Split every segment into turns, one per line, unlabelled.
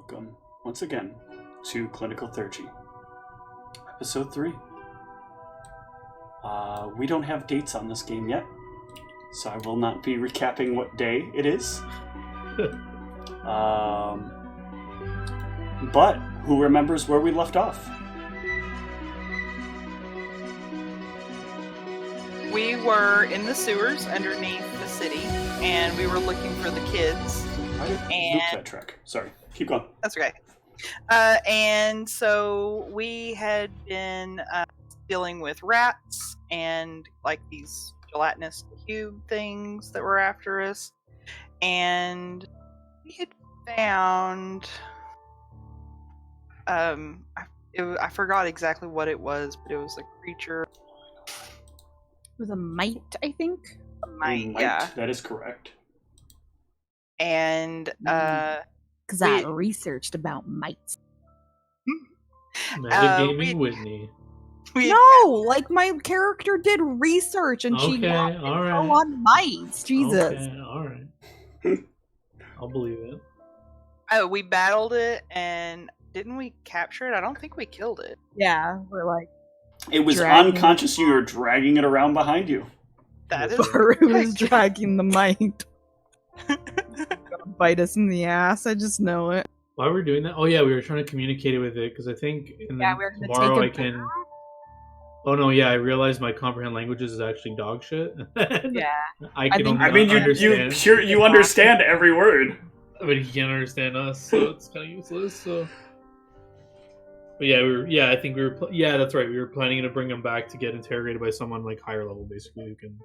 welcome once again to Clinical Theurgy, Episode 3. We don't have dates on this game yet, so I will not be recapping what day it is. But who remembers where we left off?
We were in the sewers underneath the city, and we were looking for the kids.
I didn't that track. Sorry, keep going.
That's okay. And so we had been dealing with rats and like these gelatinous cube things that were after us, and we had found I forgot exactly what it was, but it was a creature.
It was a mite, I think.
A mite, yeah.
That is correct.
And
because I researched about mites.
Metagaming Whitney.
Like my character did research and she wanted to go on mites. Jesus.
Okay, alright. I'll believe it.
Oh, we battled it, and didn't we capture it? I don't think we killed it.
Yeah, we're like...
It was unconscious, you were dragging it around behind you.
That is
Baru was dragging the mite. Gonna bite us in the ass, I just know it.
Why were we doing that? Oh yeah, we were trying to communicate with it, because I think tomorrow I can... Oh no, yeah, I realized my comprehend languages is actually dog shit.
Yeah.
I mean,
you understand every word.
But he can't understand us, so it's kind of useless, so... But yeah, I think we were... that's right, we were planning to bring him back to get interrogated by someone, like, higher level, basically, who can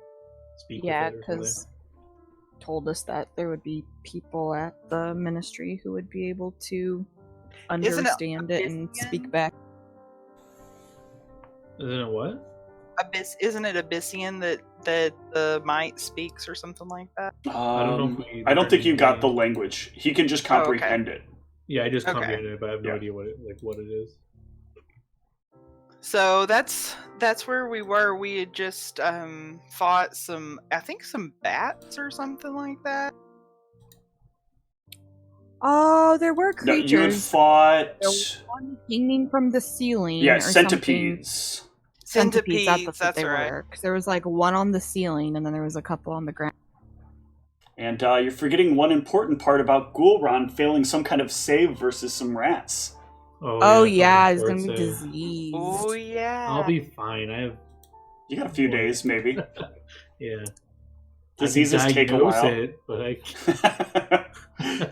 speak with it.
Yeah, because told us that there would be people at the ministry who would be able to understand it and speak back.
Isn't it what?
Isn't it Abyssian that the mite speaks or something like that?
I don't know.
I don't think you got the language. He can just comprehend it.
Yeah, I just comprehended it, but I have no idea what it is.
So that's where we were. We had just fought some bats or something like that.
Oh, there were creatures.
No, you had fought...
There was one hanging from the ceiling.
Yeah,
or
centipedes.
Centipedes, that's what they were. Because there was like one on the ceiling, and then there was a couple on the ground.
And you're forgetting one important part about Ghoulron failing some kind of save versus some rats.
Oh yeah, it's gonna be diseased.
Oh yeah.
I'll be fine.
You got a few days, maybe.
Yeah.
Diseases take a while.
It, but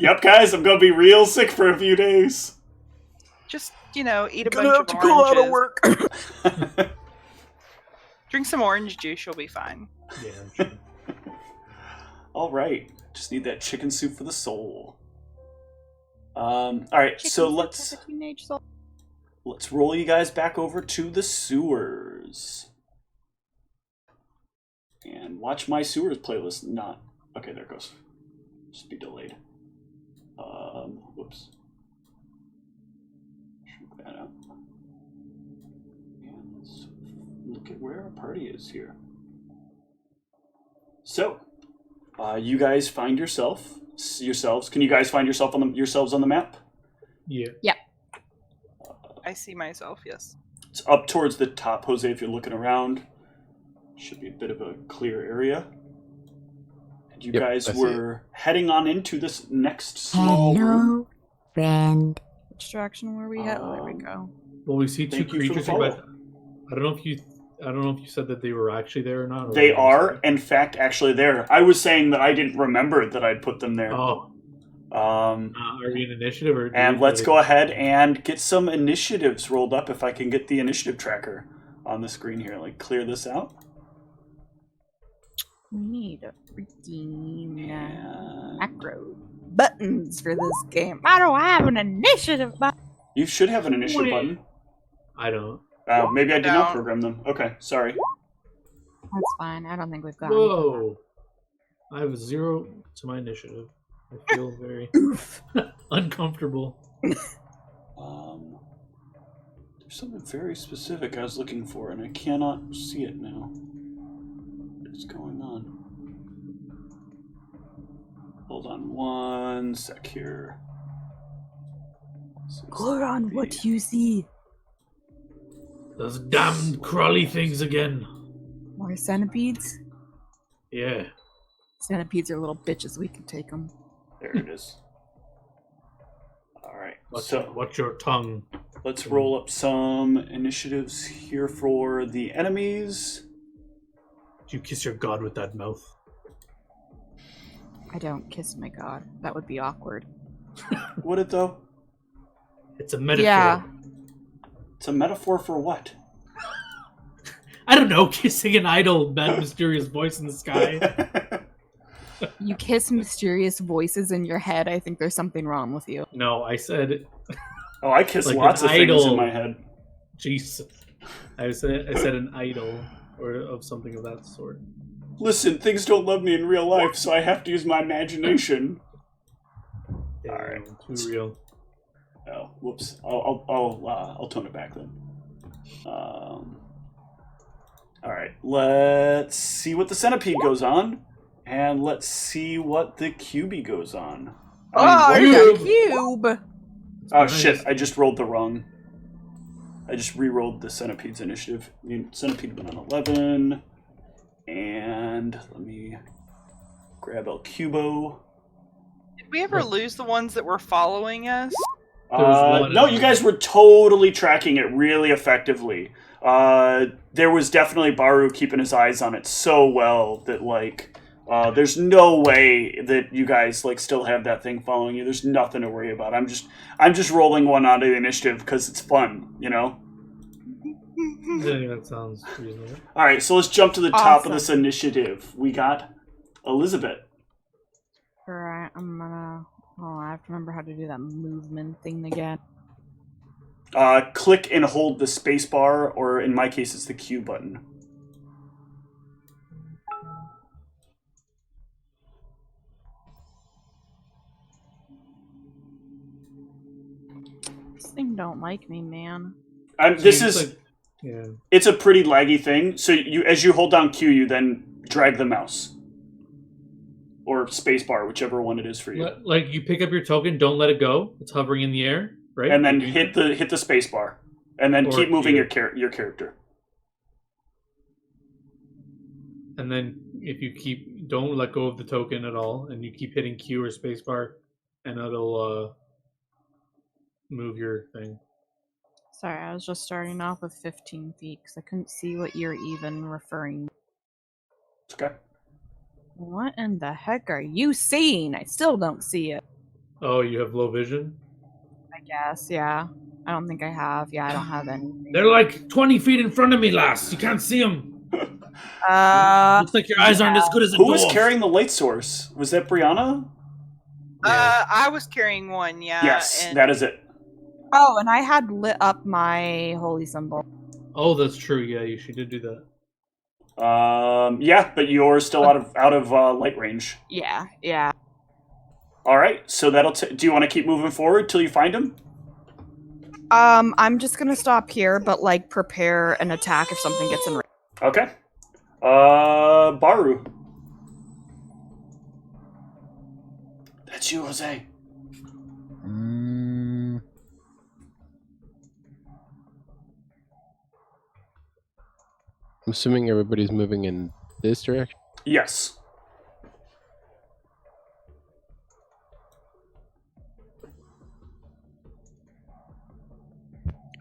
Yep, guys, I'm gonna be real sick for a few days.
Just, eat a bunch of oranges.
Go out of work.
Drink some orange juice, you'll be fine.
Yeah, I'm sure.
All right, just need that chicken soup for the soul. All right, so let's roll you guys back over to the sewers. And watch my sewers playlist not... Okay, there it goes. Just be delayed. Whoops. Shrink that out. And let's look at where our party is here. So, you guys find yourselves. Can you guys find yourselves on the map?
Yeah.
Yeah.
I see myself, yes.
It's up towards the top, Jose, if you're looking around. Should be a bit of a clear area. And you guys were heading on into this next small room.
Friend. Which direction were we at? There we go.
Well, we see two creatures. I don't know if you said that they were actually there or not.
They are, in fact, actually there. I was saying that I didn't remember that I'd put them there.
Oh. Are we in initiative?
And let's go ahead and get some initiatives rolled up if I can get the initiative tracker on the screen here. Like, clear this out.
We need a freaking macro buttons for this game. I don't have an initiative button.
You should have an initiative button.
I don't.
Maybe I did not program them. Okay, sorry.
That's fine. I don't think we've got.
Whoa! I have 0 to my initiative. I feel very uncomfortable.
There's something very specific I was looking for, and I cannot see it now. What's going on? Hold on one sec here.
Goran, what do you see?
Those damned crawly things again.
More centipedes?
Yeah.
Centipedes are little bitches. We can take them.
There it is. All right.
Watch your tongue.
Let's roll up some initiatives here for the enemies.
Do you kiss your god with that mouth?
I don't kiss my god. That would be awkward.
Would it though?
It's a metaphor.
Yeah.
It's a metaphor for what?
I don't know, kissing an idol, that mysterious voice in the sky.
You kiss mysterious voices in your head. I think there's something wrong with you.
No, I said...
Oh, I kiss
like
lots of things
idol.
in my head.
Jesus. I said an idol, or of something of that sort.
Listen, things don't love me in real life, so I have to use my imagination.
Damn,
All right.
Too real.
Oh, whoops. I'll tone it back then. All right. Let's see what the centipede goes on, and let's see what the QB goes on.
Oh,
I mean,
there's a cube!
oh shit! I just rolled the wrong. I just re-rolled the centipede's initiative. Centipede went on 11, and let me grab El Cubo.
Did we ever lose the ones that were following us?
No, you guys were totally tracking it really effectively. There was definitely Baru keeping his eyes on it so well that, like, there's no way that you guys, like, still have that thing following you. There's nothing to worry about. I'm just rolling one onto the initiative because it's fun, you know?
I think that sounds reasonable.
Alright, so let's jump to the top of this initiative. We got Elizabeth.
Alright, I'm gonna... Oh, I have to remember how to do that movement thing again.
Click and hold the space bar, or in my case, it's the Q button.
This thing don't like me, man.
It's a pretty laggy thing. So as you hold down Q, you then drag the mouse. Or space bar, whichever one it is for you.
Like, you pick up your token, don't let it go. It's hovering in the air, right?
And then hit the space bar. And then keep moving your character.
And then if you don't let go of the token at all, and you keep hitting Q or space bar, and it'll move your thing.
Sorry, I was just starting off with 15 feet, because I couldn't see what you're even referring to.
It's okay.
What in the heck are you seeing? I still don't see it.
Oh, you have low vision?
I guess, yeah. I don't think I have. Yeah, I don't have anything.
They're like 20 feet in front of me, lass. You can't see them. Looks like your eyes aren't as good as a
Who was
dwarf.
carrying the light source? Was that Brianna?
I was carrying one, yeah.
Yes, that is it.
Oh, and I had lit up my holy symbol.
Oh, that's true. Yeah, she did do that.
Yeah, but you're still out of light range.
Yeah.
All right, so do you want to keep moving forward till you find him?
I'm just gonna stop here, but like prepare an attack if something gets in range.
Okay. Baru. That's you, Jose.
I'm assuming everybody's moving in this direction?
Yes.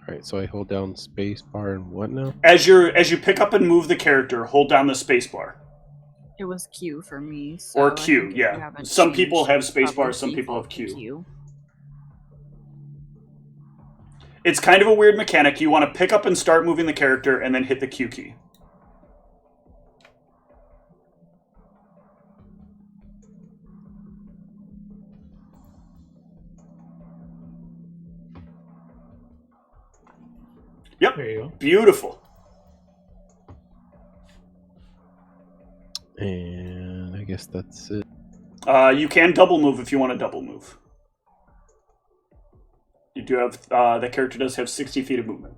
Alright, so I hold down space bar and what now?
As you pick up and move the character, hold down the space bar.
It was Q for me. So
Or Q, yeah. Some people have space bars, some people have
Q.
Q. It's kind of a weird mechanic. You want to pick up and start moving the character and then hit the Q key. Yep.
There you go.
Beautiful.
And I guess that's it.
You can double move if you want to double move. You do have that character does have 60 feet of movement.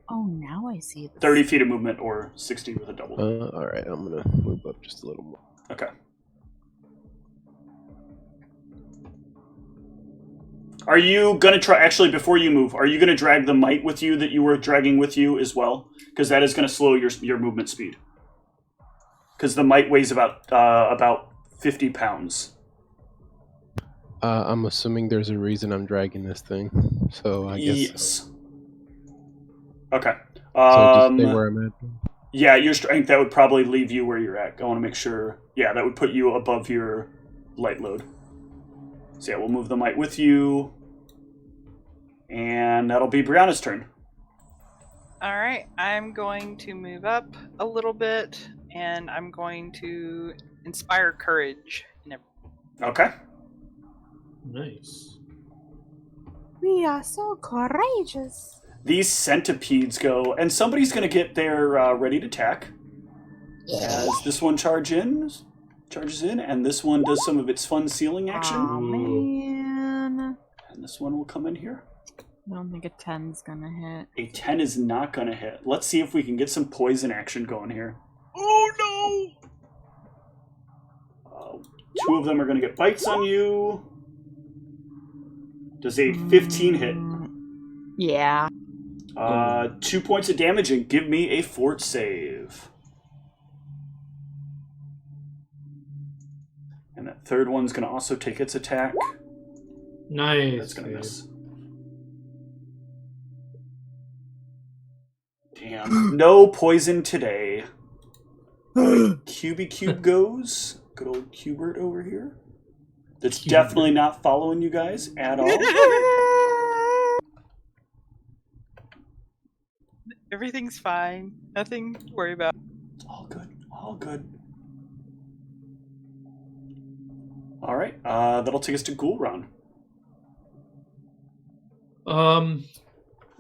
Oh, now I see this.
30 feet of movement or 60 with a double move.
Alright, I'm gonna move up just a little more.
Okay. Are you going to try, actually, before you move, are you going to drag the mite with you that you were dragging with you as well? Because that is going to slow your movement speed. Because the mite weighs about 50 pounds.
I'm assuming there's a reason I'm dragging this thing, so I guess.
Yes. Okay.
So just stay where I'm at.
Yeah, your strength, that would probably leave you where you're at. I want to make sure. Yeah, that would put you above your light load. So yeah, we'll move the mite with you. And that'll be Brianna's turn.
All right, I'm going to move up a little bit, and I'm going to inspire courage.
Okay.
Nice.
We are so courageous.
These centipedes go, and somebody's going to get their ready to attack. As this one charges in, and this one does some of its fun sealing action.
Oh, man.
And this one will come in here.
I don't think a 10's gonna hit.
A 10 is not going to hit. Let's see if we can get some poison action going here.
Oh
no! 2 of them are going to get bites on you. Does a 15 hit?
Yeah.
2 points of damage, and give me a fort save. And that third one's going to also take its attack.
Nice.
That's going to miss. Damn. No poison today. Cube goes. Good old Cubert over here. That's definitely not following you guys at all.
Everything's fine. Nothing to worry about.
All good. All good. All right. That'll take us to Ghoul Round.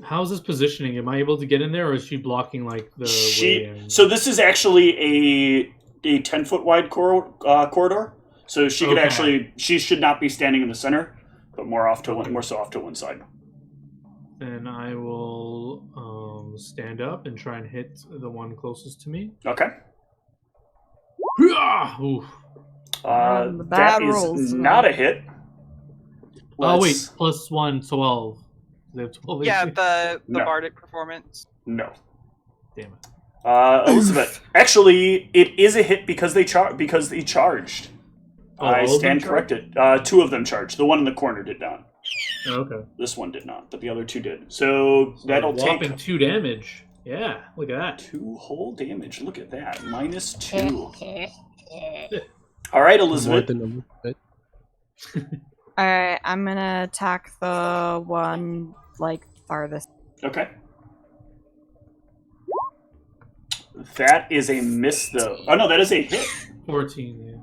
How's this positioning? Am I able to get in there, or is she blocking like the way in?
So this is actually a 10-foot wide corridor. So she could she should not be standing in the center, but more so off to one side.
Then I will stand up and try and hit the one closest to me.
Okay.
Oof.
That is not a hit.
Oh wait, +1, 12. They have 12
Yeah,
HP?
the
No.
bardic performance.
No.
Damn it.
Elizabeth, actually, it is a hit because they charged.
Oh,
I
all of them
stand corrected. 2 of them charged. The one in the corner did not.
Oh, okay.
This one did not, but the other 2 did. So that'll
whopping
take
2 damage. Yeah, look at that.
2 whole damage. Look at that. -2. All right, Elizabeth.
More than a bit.
Alright, I'm gonna attack the one, farthest.
Okay. That is a miss, though. Oh, no, that is a hit.
14,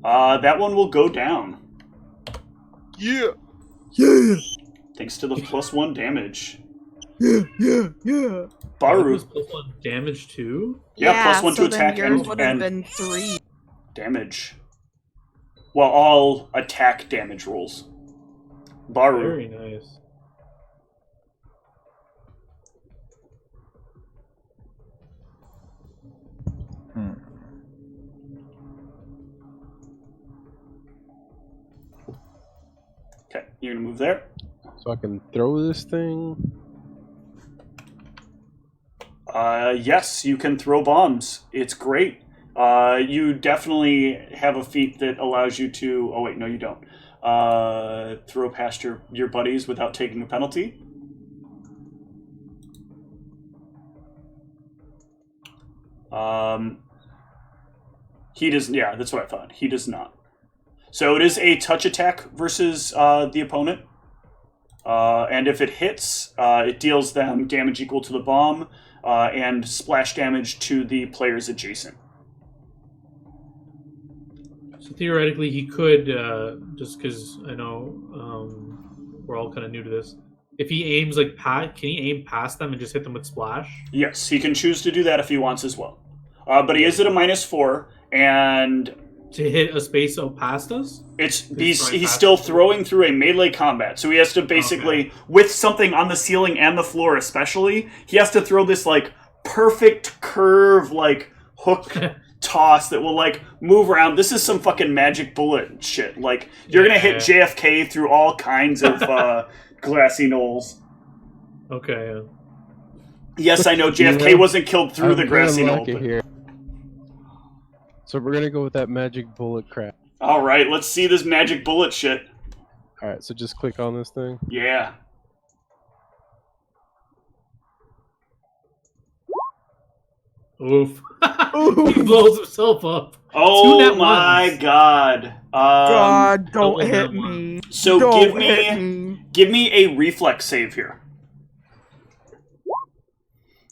yeah.
That one will go down.
Yeah.
Thanks to the +1 damage.
Yeah.
Baru.
Was +1 damage too?
Yeah, +1 to
so
attack
then yours
and
would have been 3.
damage. Well, all attack damage rolls. Baru.
Very nice.
Okay, you're gonna move there.
So I can throw this thing.
Yes, you can throw bombs. It's great. You definitely have a feat that allows you to... Oh, wait, no, you don't. Throw past your buddies without taking a penalty. He does... Yeah, that's what I thought. He does not. So it is a touch attack versus the opponent. And if it hits, it deals them damage equal to the bomb and splash damage to the players adjacent.
So theoretically, he could, just because I know we're all kind of new to this, if he aims can he aim past them and just hit them with splash?
Yes, he can choose to do that if he wants as well. But he is at a -4, and...
To hit a space out past us?
He's still throwing through a melee combat, so he has to basically, with something on the ceiling and the floor especially, he has to throw this, perfect curve, hook toss that will, like, move around. This is some fucking magic bullet shit. Like, you're gonna hit JFK through all kinds of grassy knolls.
Okay.
Yes, I know JFK wasn't killed through the grassy knoll.
Here. So we're gonna go with that magic bullet crap.
Alright, let's see this magic bullet shit.
Alright, so just click on this thing.
Yeah.
Oof. He blows himself up.
Oh my god.
God, don't hit me.
So
Don't
give me a reflex save here.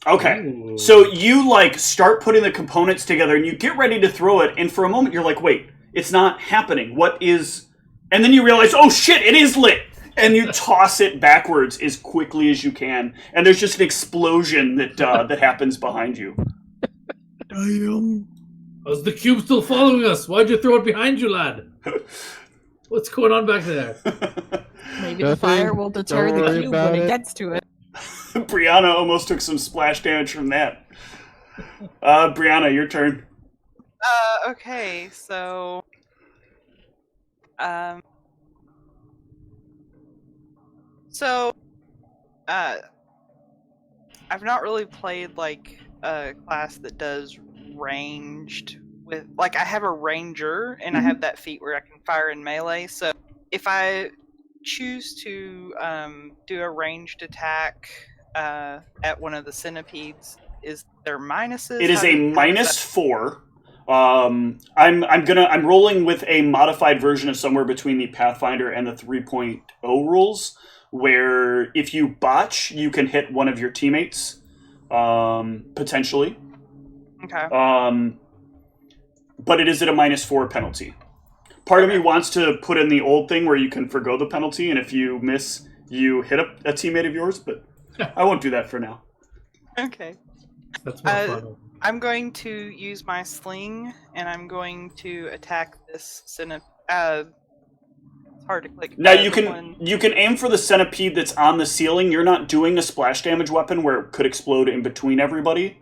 Okay.
Ooh.
So you like start putting the components together and you get ready to throw it, and for a moment you're like, wait, it's not happening. What is, and then you realize, oh shit, it is lit. And you toss it backwards as quickly as you can, and there's just an explosion that that happens behind you.
Damn.
Is the cube still following us? Why'd you throw it behind you, lad? What's going on back there?
Maybe the fire will deter the cube when it gets to it.
Brianna almost took some splash damage from that. Brianna, your turn.
Okay, so I've not really played like a class that does ranged with, like, I have a ranger and I have that feat where I can fire in melee. So if I choose to do a ranged attack at one of the centipedes, is there minuses?
It is a -4. I'm rolling with a modified version of somewhere between the Pathfinder and the 3.0 rules, where if you botch, you can hit one of your teammates, potentially.
Okay.
But it is at a -4 penalty. Part of me wants to put in the old thing where you can forgo the penalty, and if you miss, you hit a teammate of yours, but I won't do that for now.
Okay.
That's more fun.
I'm going to use my sling, and I'm going to attack this centipede. It's hard to click.
Now you can aim for the centipede that's on the ceiling. You're not doing a splash damage weapon where it could explode in between everybody.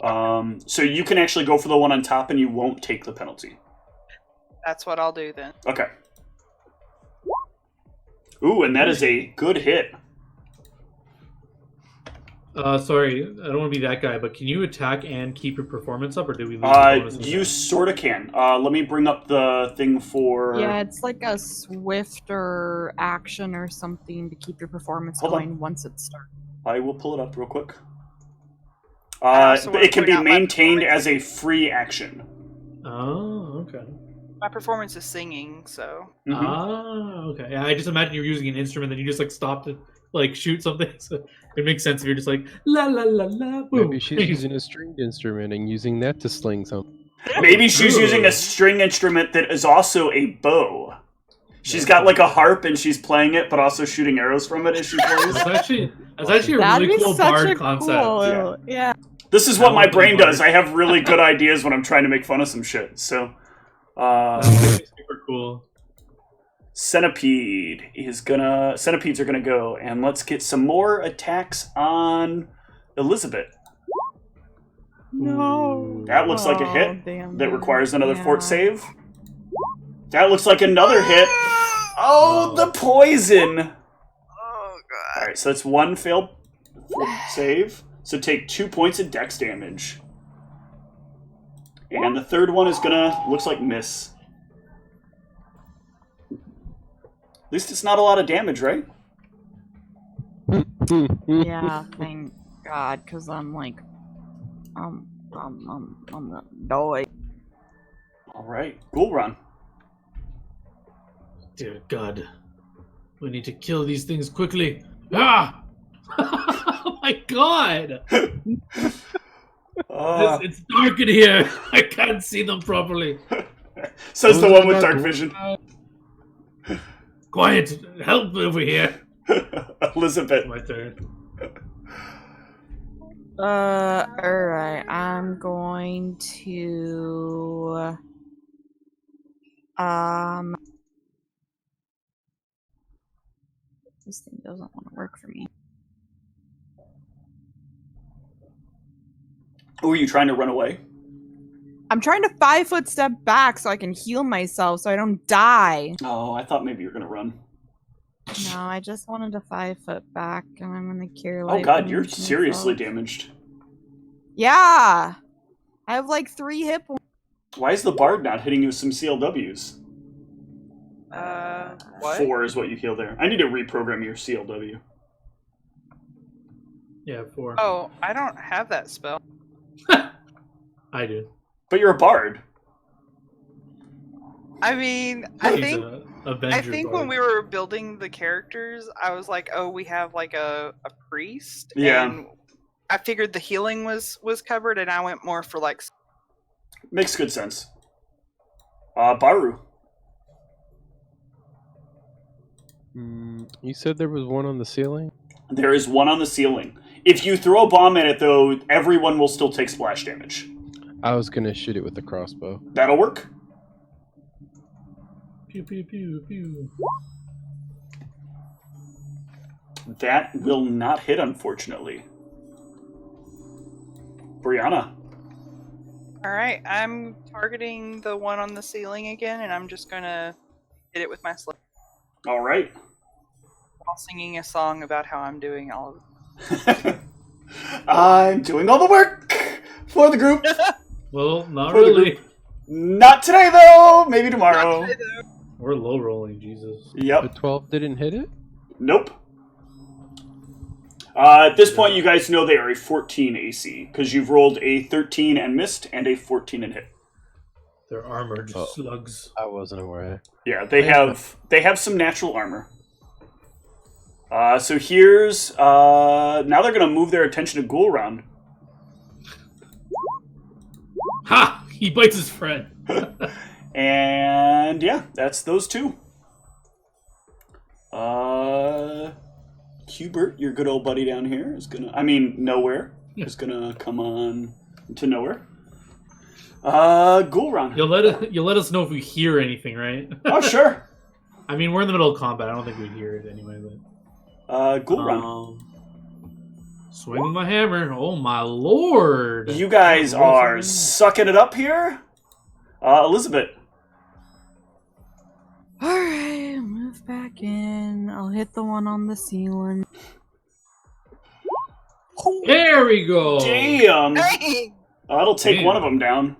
So you can actually go for the one on top, and you won't take the penalty.
That's what I'll do then.
Okay. Ooh, and that is a good hit.
Sorry, I don't want to be that guy, but can you attack and keep your performance up, or do we lose the bonus?
You sort of can. Let me bring up the thing for...
Yeah, it's like a swifter action or something to keep your performance going once it starts.
I will pull it up real quick. It can be maintained as a free action.
Oh, okay.
My performance is singing, so...
Mm-hmm.
Ah, okay. Yeah, I just imagine you're using an instrument, then you just like stop to like shoot something. So it makes sense if you're just like la la la la. Boom.
Maybe she's using a stringed instrument and using that to sling something.
Maybe she's using a string instrument that is also a bow. She's got like a harp and she's playing it, but also shooting arrows from it as she plays.
That's actually a really cool bard concept.
Cool, yeah.
This is what my brain does. I have really good ideas when I'm trying to make fun of some shit. So,
super cool.
Centipedes are gonna go, and let's get some more attacks on Elizabeth.
No.
That looks like a hit.
Damn
That requires another fort save.
Oh,
That looks like another hit. Oh, the poison!
Oh, God.
Alright, so that's one failed fort save. So take 2 points of dex damage. And the third one is gonna, looks like miss. At least it's not a lot of damage, right?
Yeah, thank God, because I'm like, I'm gonna die.
Alright, Ghoul Run.
Dear God, we need to kill these things quickly. Ah! Oh my God! It's dark in here. I can't see them properly.
Says the one with dark vision.
Quiet! Help over here.
Elizabeth.
My turn.
Alright, I'm going to this thing doesn't want to work for me.
Oh, are you trying to run away?
I'm trying to 5-foot step back so I can heal myself so I don't die.
Oh, I thought maybe you were gonna run.
No, I just wanted to 5-foot back, and I'm gonna cure
Oh
life.
god, you're
damage
seriously
myself.
damaged.
Yeah! I have like 3 hit points.
Why is the bard not hitting you with some CLWs?
What?
4 is what you heal there. I need to reprogram your CLW.
Yeah, 4.
Oh, I don't have that spell.
I do.
But you're a bard.
I mean, I
He's
think
a Avenger
when
bard.
we were building the characters, I was like, oh, we have like a priest.
Yeah.
And I figured the healing was covered, and I went more for like.
Makes good sense. Baru.
You said there was one on the ceiling?
There is one on the ceiling. If you throw a bomb at it, though, everyone will still take splash damage.
I was gonna shoot it with the crossbow.
That'll work.
Pew, pew, pew, pew.
That will not hit, unfortunately. Brianna.
All right, I'm targeting the one on the ceiling again, and I'm just gonna hit it with my sling
All right.
while singing a song about how I'm doing all of it.
I'm doing all the work for the group.
Well, not
For the
really.
Not today, though. Maybe tomorrow.
We're low rolling, Jesus.
The
Yep.
12 didn't hit it?
Nope. At this point, you guys know they are a 14 AC, because you've rolled a 13 and missed, and a 14 and hit.
They're armored
Oh.
slugs.
I wasn't aware.
Yeah, they have some natural armor. So here's now they're gonna move their attention to Ghoul Round.
Ha! He bites his friend.
And yeah, that's those two. Hubert, your good old buddy down here is gonna nowhere is gonna come on to nowhere. Ghoul Round.
You'll let us know if we hear anything, right?
Oh sure.
I mean, we're in the middle of combat. I don't think we hear it anyway. But
Ghoul Round.
swing with my hammer. Oh my lord!
You guys are sucking it up here. Elizabeth.
Alright, move back in. I'll hit the one on the ceiling.
There we go.
Damn.
Hey!
That'll take
Damn.
one of them down.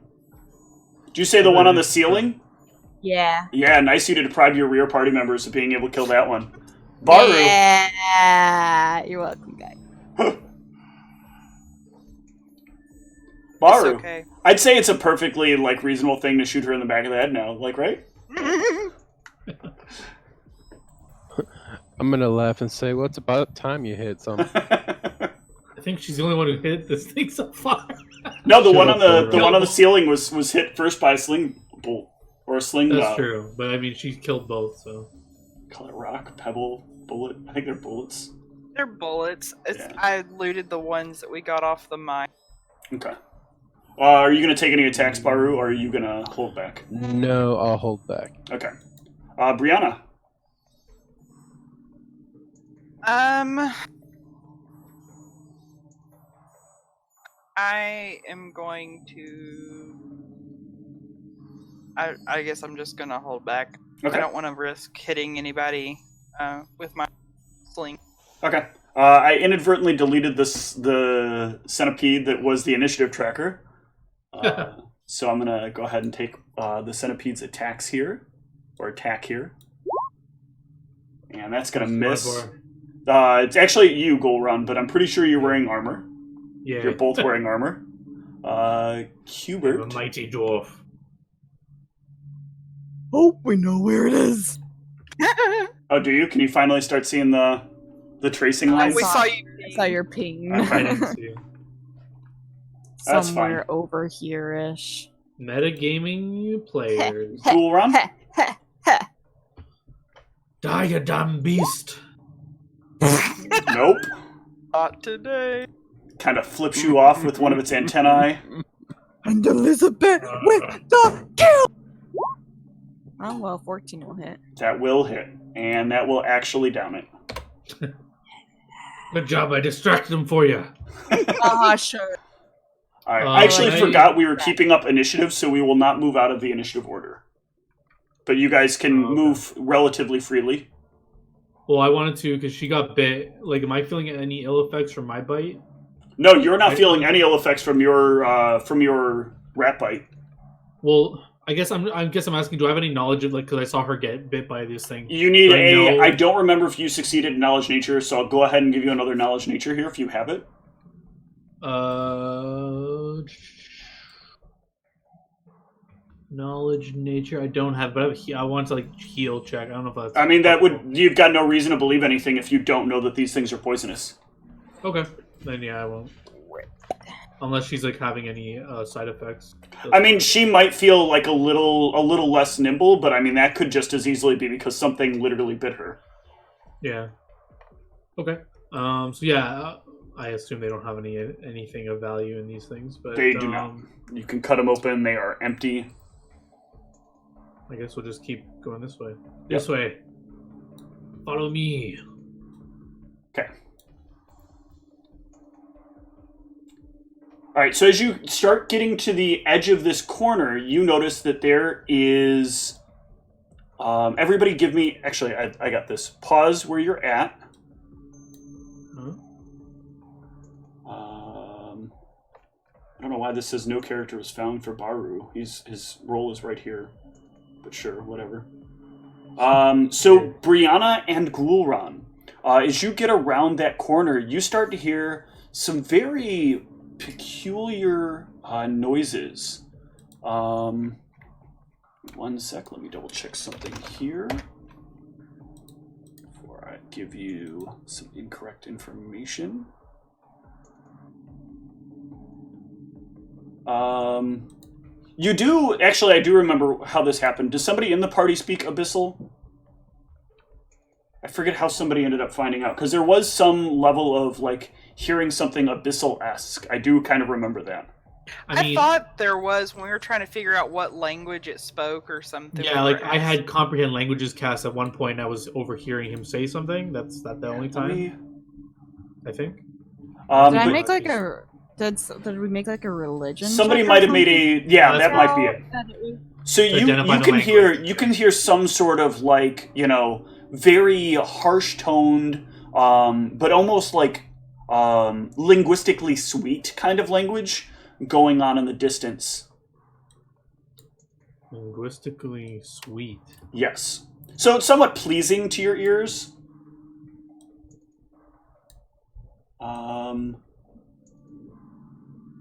Did you say the one on the ceiling?
Yeah.
Yeah, nice of you to deprive your rear party members of being able to kill that one. Baru.
Yeah. You're welcome, guys.
Baru.
It's okay.
I'd say it's a perfectly reasonable thing to shoot her in the back of the head now, right?
I'm gonna laugh and say, well, it's about time you hit something.
I think she's the only one who hit this thing's on fire.
No, the
Shut
one
up,
on the
Baru.
one on the ceiling was hit first by a sling bolt or a sling.
That's true, but I mean, she killed both, so.
Call it rock, pebble, bullet. I think they're bullets.
They're bullets.
Yeah.
I looted the ones that we got off the mine.
Okay. Are you gonna take any attacks, Baru, or are you gonna hold back?
No, I'll hold back.
Okay. Brianna.
I am going to. I guess I'm just gonna hold back.
Okay.
I don't want to risk hitting anybody with my sling.
Okay. I inadvertently deleted the centipede that was the initiative tracker. So I'm going to go ahead and take the centipede's attacks here, or attack here. And that's going to miss. It's actually you, Ghoul Run, but I'm pretty sure you're wearing armor.
Yeah.
You're both wearing armor. Hubert.
I'm a mighty dwarf.
Oh, we know where it is.
Oh, do you? Can you finally start seeing the tracing lines?
We saw you.
I saw your ping.
I didn't see it.
That's
Somewhere
fine.
over here-ish.
Metagaming players.
Ghoul Run?
Die, you dumb beast.
Nope.
Not today.
Kind of flips you off with one of its antennae.
And Elizabeth with the kill.
Oh, well, 14 will hit.
That will hit. And that will actually down it.
Good job, I distracted him for you.
Ah, sure.
I actually forgot we were keeping up initiative, so we will not move out of the initiative order. But you guys can move relatively freely.
Well, I wanted to because she got bit. Like, am I feeling any ill effects from my bite?
No, you're not feeling any ill effects from your rat bite.
Well, I guess I'm asking. Do I have any knowledge of because I saw her get bit by this thing?
You need I don't remember if you succeeded in knowledge nature, so I'll go ahead and give you another knowledge nature here if you have it.
Knowledge nature. I don't have, but I want to heal check. I don't know if that's.
I mean, you've got no reason to believe anything if you don't know that these things are poisonous.
Okay, then yeah, I won't. Unless she's having any side effects.
I mean, she might feel a little less nimble, but I mean that could just as easily be because something literally bit her.
Yeah. Okay. So yeah, I assume they don't have anything of value in these things, but
they do not. You can cut them open; they are empty.
I guess we'll just keep going this way. This way. Follow me.
Okay. All right, so as you start getting to the edge of this corner, you notice that there is... everybody give me... Actually, I got this. Pause where you're at.
Huh?
I don't know why this says no character was found for Baru. His role is right here. But sure, whatever. So, Brianna and Ghoulran, as you get around that corner, you start to hear some very... peculiar noises. One sec, let me double check something here before I give you some incorrect information. You do, actually I do remember how this happened. Does somebody in the party speak Abyssal? I forget how somebody ended up finding out, because there was some level of, hearing something Abyssal-esque. I do kind of remember that.
I thought there was when we were trying to figure out what language it spoke or something.
Yeah, I had Comprehend Languages cast at one point. I was overhearing him say something. That's not the only time. I think.
Did I make a... Did we make a religion?
Somebody might have made a... Yeah, that might be it. So you can hear some sort of very harsh toned, but almost linguistically sweet kind of language going on in the distance.
Linguistically sweet.
Yes. So it's somewhat pleasing to your ears.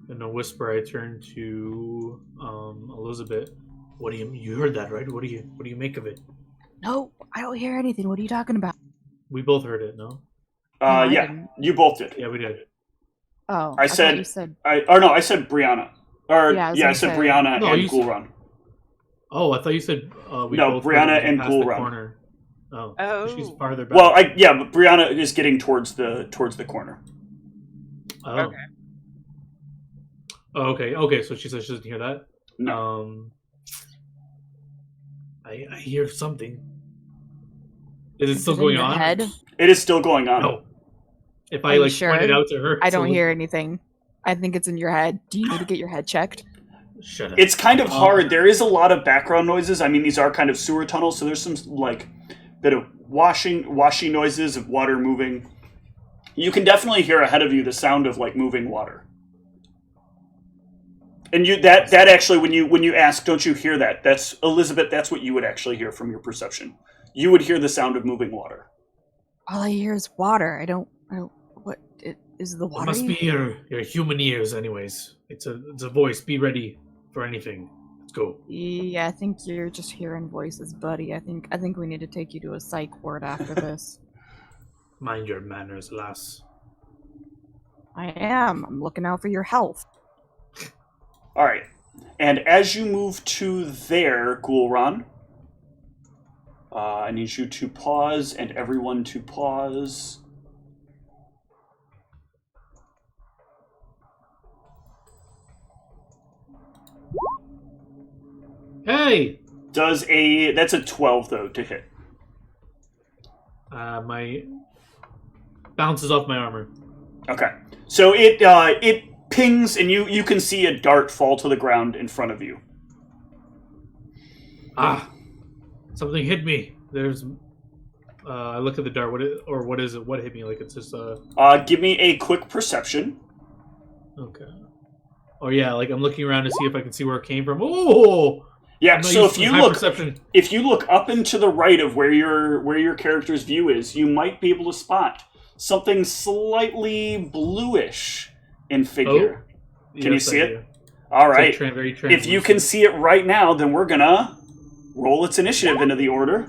In a whisper, I turn to Elizabeth. What do you heard that, right? What do you make of it?
No, I don't hear anything. What are you talking about?
We both heard it, no?
Yeah, you both did.
Yeah, we did.
Oh,
I said Brianna. I said Brianna and Ghoulran.
Oh, I thought you said
Brianna and Ghoulran.
Oh, she's farther back.
Well, but Brianna is getting towards the corner.
Oh. Okay. Oh, okay. So she says she doesn't hear that.
No.
I hear something. Is it still going on?
Head?
It is still going on.
No. If I point it out to her,
I don't hear anything. I think it's in your head. Do you need to get your head checked?
Shut up.
It's kind of hard. There is a lot of background noises. I mean, these are kind of sewer tunnels, so there's some bit of washing noises of water moving. You can definitely hear ahead of you the sound of moving water. And that actually, when you ask, don't you hear that? That's Elizabeth. That's what you would actually hear from your perception. You would hear the sound of moving water.
All I hear is water. I don't. What is the water?
It must be your human ears, anyways. It's a voice. Be ready for anything. Let's go.
Yeah, I think you're just hearing voices, buddy. I think we need to take you to a psych ward after this.
Mind your manners, lass.
I am. I'm looking out for your health.
All right. And as you move to there, Ghoulran, I need you to pause and everyone to pause.
Hey!
That's a 12 though to hit.
My bounces off my armor.
Okay. So it pings, and you can see a dart fall to the ground in front of you.
Ah, something hit me. There's. I look at the dart. What is it? What hit me? Like it's just
Give me a quick perception.
Okay. Oh yeah, like I'm looking around to see if I can see where it came from. Oh.
Yeah. So if you look up and to the right of where your character's view is, you might be able to spot something slightly bluish in figure.
Oh,
can you see it? All right. If you can see it right now, then we're gonna roll its initiative into the order,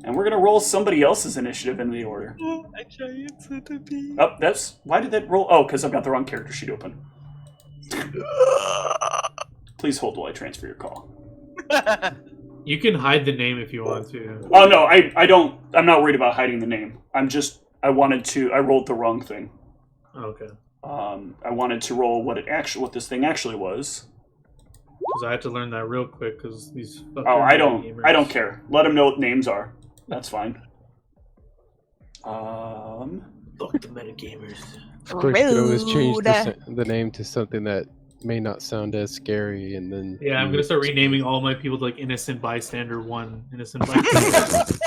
and we're gonna roll somebody else's initiative into the order.
A giant centipede.
Oh, why did that roll? Oh, because I've got the wrong character sheet open. Please hold while I transfer your call.
You can hide the name if you want to.
Oh no, I don't. I'm not worried about hiding the name. I rolled the wrong thing.
Okay.
I wanted to roll what this thing actually was.
Because I had to learn that real quick. Because these.
Oh, I don't care. Let them know what names are. That's fine.
Fuck the metagamers.
Of course, you could always change the name to something that may not sound as scary, and then...
Yeah, I'm going to start renaming all my people to, like, Innocent Bystander 1. Innocent Bystander.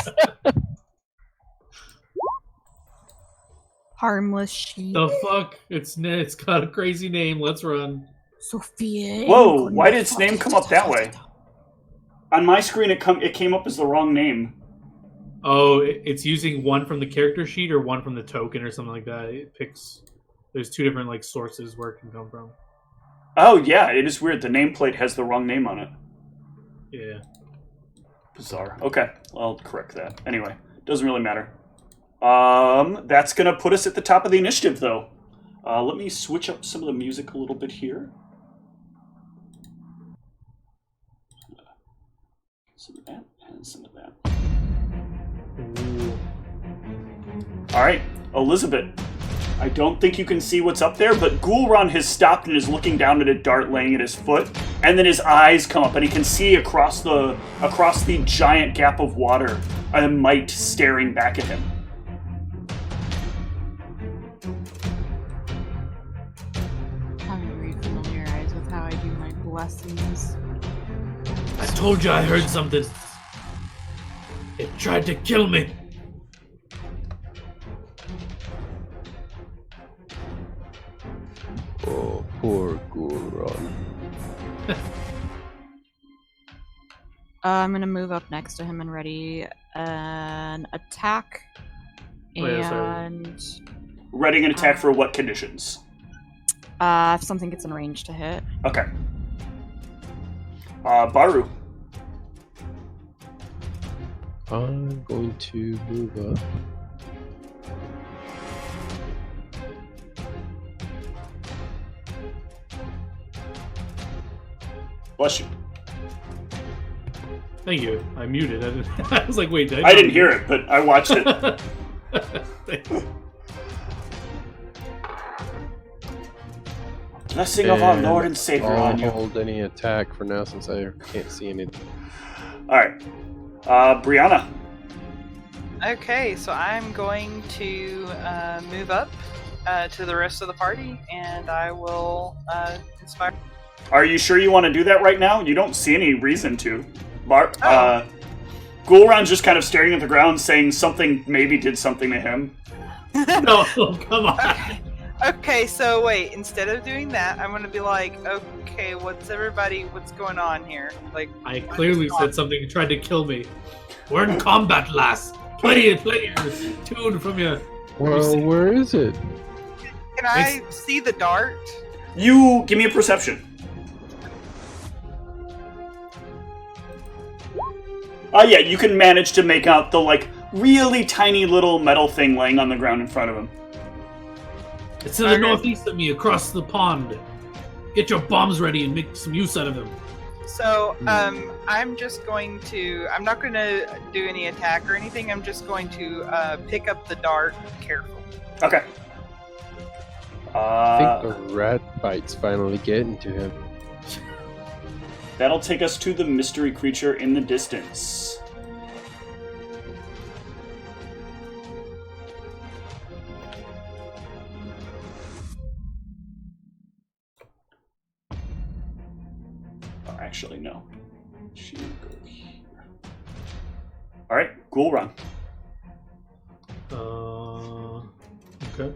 Harmless sheep.
The fuck? It's got a crazy name. Let's run.
Sophia.
Whoa, why did its name come up that way? On my screen, it came up as the wrong name.
Oh, it's using one from the character sheet or one from the token or something like that. It picks... There's two different, like, sources where it can come from.
Oh, yeah, it is weird. The nameplate has the wrong name on it.
Yeah.
Bizarre. Okay, I'll correct that. Anyway, doesn't really matter. That's going to put us at the top of the initiative, though. Let me switch up some of the music a little bit here. Some of that and some of that.
Ooh.
All right, Elizabeth. I don't think you can see what's up there, but Ghoulron has stopped and is looking down at a dart laying at his foot, and then his eyes come up, and he can see across the giant gap of water a mite staring back at him.
I'm very familiarized with how I do my blessings.
I told you I heard something. It tried to kill me.
Oh, poor Ghoulron.
I'm gonna move up next to him and ready an attack. And
readying an attack for what conditions?
if something gets in range to hit.
Okay. Baru.
I'm going to move up.
Bless you.
Thank you. I muted. I was like, wait,
I didn't hear it, but I watched it. Blessing of our Lord and Savior on you.
I'll hold any attack for now since I can't see anything.
Alright. Brianna.
Okay, so I'm going to move up to the rest of the party, and I will inspire.
Are you sure you want to do that right now? You don't see any reason to. Ghoulron's just kind of staring at the ground, saying something maybe did something to him.
No, come on.
Okay, so wait, instead of doing that, I'm gonna be like, okay, what's going on here? Like,
I clearly said something and tried to kill me. We're in combat, lass. Play your tune from your...
Well, where is it?
Can I see the dart?
You give me a perception. Yeah, you can manage to make out the, like, really tiny little metal thing laying on the ground in front of him.
It's to the northeast of me, across the pond. Get your bombs ready and make some use out of them.
So, I'm just going to... I'm not going to do any attack or anything. I'm just going to pick up the dart carefully.
Okay.
I think the rat bite's finally getting to him.
That'll take us to the mystery creature in the distance. Actually, no. She will go here. All right, ghoul run.
Okay.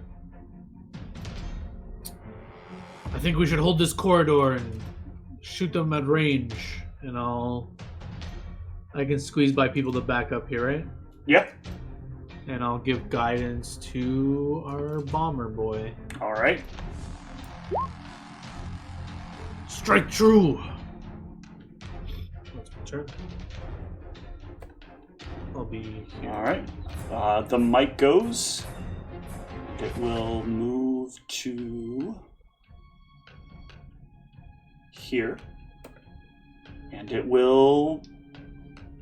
I think we should hold this corridor and shoot them at range, and I can squeeze by people to back up here, right?
Yeah.
And I'll give guidance to our bomber boy.
All right.
Strike true. That's my turn. I'll be here.
All right. The mic goes. It will move to here. And it will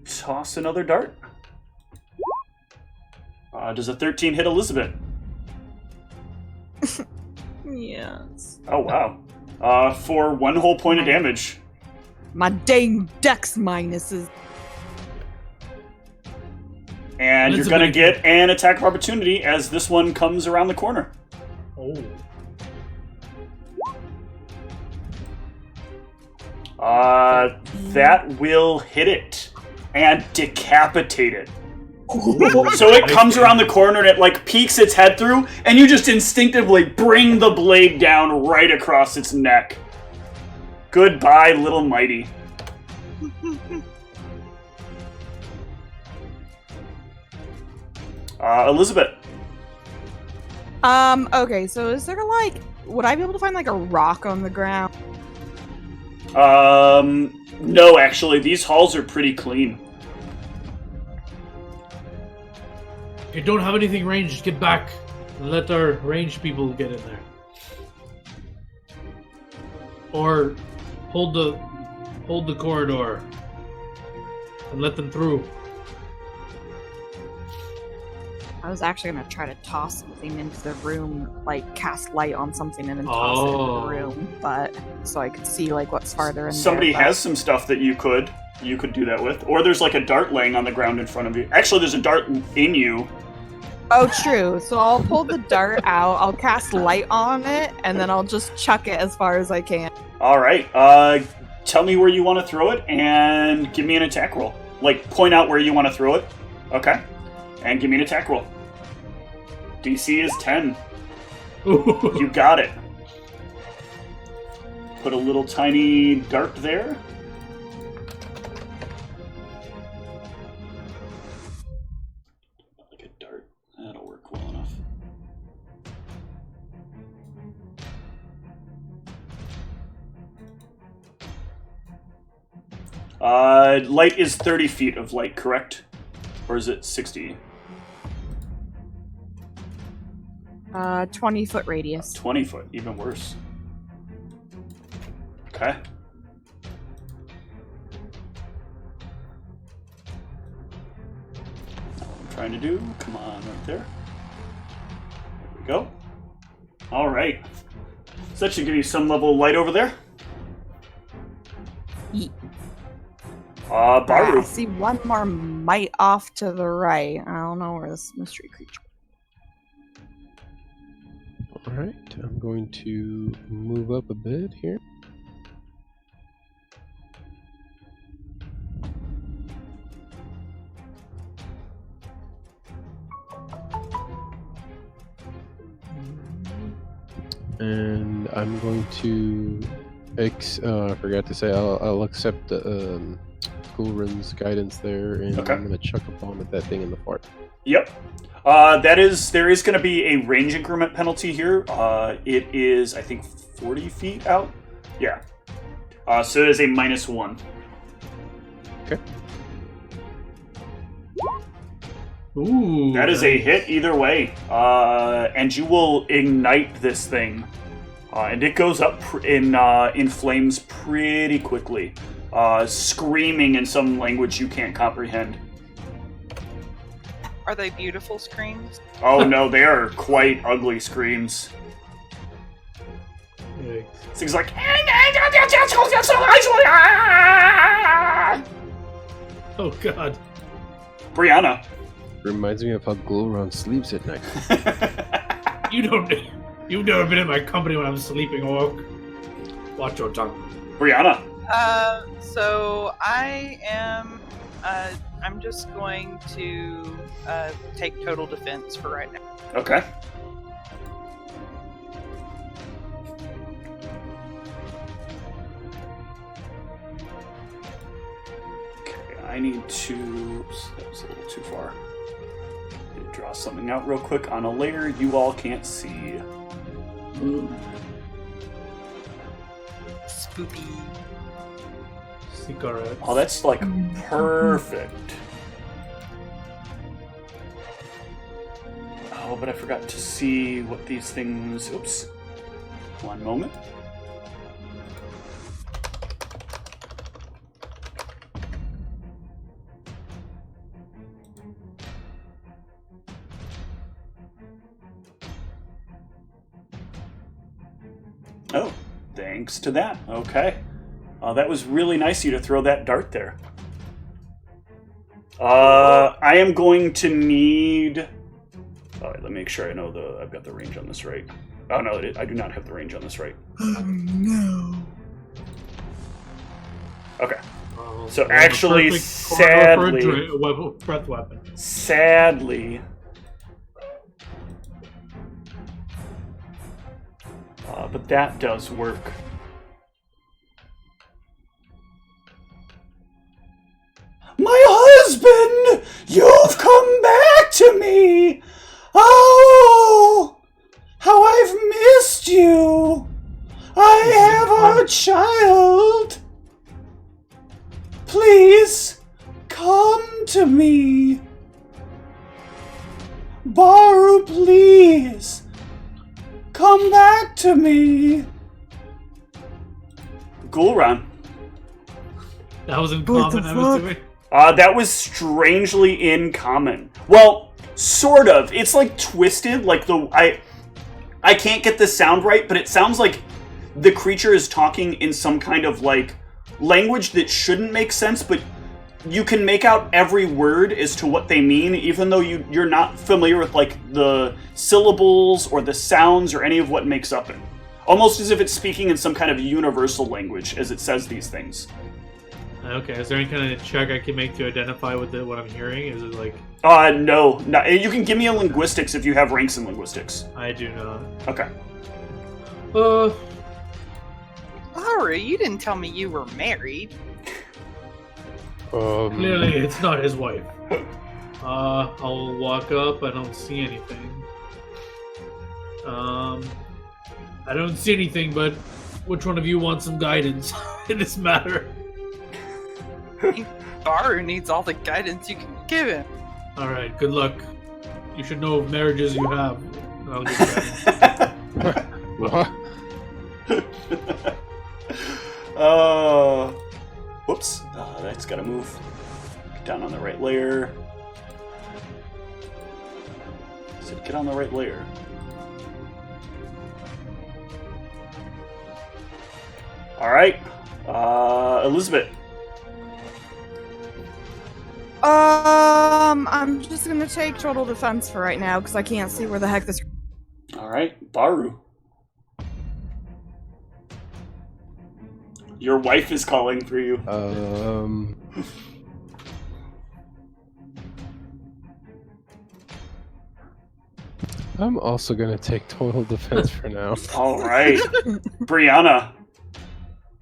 toss another dart. Does a 13 hit Elizabeth?
Yes.
Oh, wow. For 1 whole point of damage.
My dang dex minuses.
And you're going to get an attack of opportunity as this one comes around the corner.
Oh.
That will hit it and decapitate it. So it comes around the corner and it like peeks its head through, and you just instinctively bring the blade down right across its neck. Goodbye, little mighty. Elizabeth.
Okay, so is there like, would I be able to find like a rock on the ground?
No, actually, these halls are pretty clean.
If you don't have anything ranged, get back and let our ranged people get in there. Or hold the corridor and let them through.
I was actually gonna try to toss something into the room, like cast light on something and then toss it into the room, but so I could see like what's farther in
Somebody
there.
has some stuff that you could do that with, or there's like a dart laying on the ground in front of you. Actually, there's a dart in you.
Oh, true. So I'll pull the dart out, I'll cast light on it, and then I'll just chuck it as far as I can.
All right. Tell me where you want to throw it, and give me an attack roll. Like, point out where you want to throw it. Okay. And give me an attack roll. DC is 10. You got it. Put a little tiny dart there. Like a dart. That'll work well enough. Light is 30 feet of light, correct? Or is it 60?
20-foot radius.
20 foot, even worse. Okay. That's what I'm trying to do. Come on, right there. There we go. All right. So that should give you some level of light over there.
Yeet.
Baru.
I see one more mite off to the right. I don't know where this mystery creature.
Alright, I'm going to move up a bit here. And I'm going to I forgot to say I'll accept the Gulrun's guidance there, and
Okay.
I'm going to chuck a bomb at that thing in the fart.
Yep. There is going to be a range increment penalty here. It is, I think, 40 feet out. Yeah. So it is a -1.
Okay.
Ooh.
That is a hit either way. And you will ignite this thing. And it goes up in flames pretty quickly. Screaming in some language you can't comprehend.
Are they beautiful screams?
Oh no, they are quite ugly screams.
Yikes.
Things like...
Oh god.
Brianna.
Reminds me of how Gulrun sleeps at night.
You've never been in my company when I'm sleeping, Orc. Watch your tongue.
Brianna.
So I am. I'm just going to take total defense for right now.
Okay. I need to. Oops, that was a little too far. Need to draw something out real quick on a layer you all can't see.
Spoopy.
Cigarettes.
Oh, that's like perfect. Oh, but I forgot to see what these things. Oops. One moment. Oh, thanks to that. Okay. That was really nice of you to throw that dart there. I am going to need... All right, let me make sure I know I've got the range on this right. Oh, no, I do not have the range on this right.
Oh no.
Okay.
Oh,
So
the
actually,
perfect corridor for a breath weapon.
Sadly... but that does work. My husband! You've come back to me! Oh! How I've missed you! I have a child! Please, come to me! Baru, please! Come back to me! Gul'ran.
That was in
What the
common, I'm
fuck?
assuming.
That was strangely in common. Well, sort of. It's like twisted. Like I can't get the sound right, but it sounds like the creature is talking in some kind of like language that shouldn't make sense, but you can make out every word as to what they mean, even though you're not familiar with like the syllables or the sounds or any of what makes up it. Almost as if it's speaking in some kind of universal language as it says these things.
Okay, is there any kind of check I can make to identify with what I'm hearing? Is it like...
No. You can give me a linguistics if you have ranks in linguistics.
I do not.
Okay.
Laura, you didn't tell me you were married.
Clearly it's not his wife. I'll walk up, I don't see anything. I don't see anything, but which one of you wants some guidance in this matter?
Baru needs all the guidance you can give him.
Alright, good luck. You should know of marriages you have. And I'll give you guidance.
What?
Whoops. That's gotta move. Get down on the right layer. So get on the right layer. Alright. Elizabeth.
I'm just gonna take total defense for right now because I can't see where the heck this.
Alright, Baru. Your wife is calling for you.
I'm also gonna take total defense for now.
Alright. Brianna.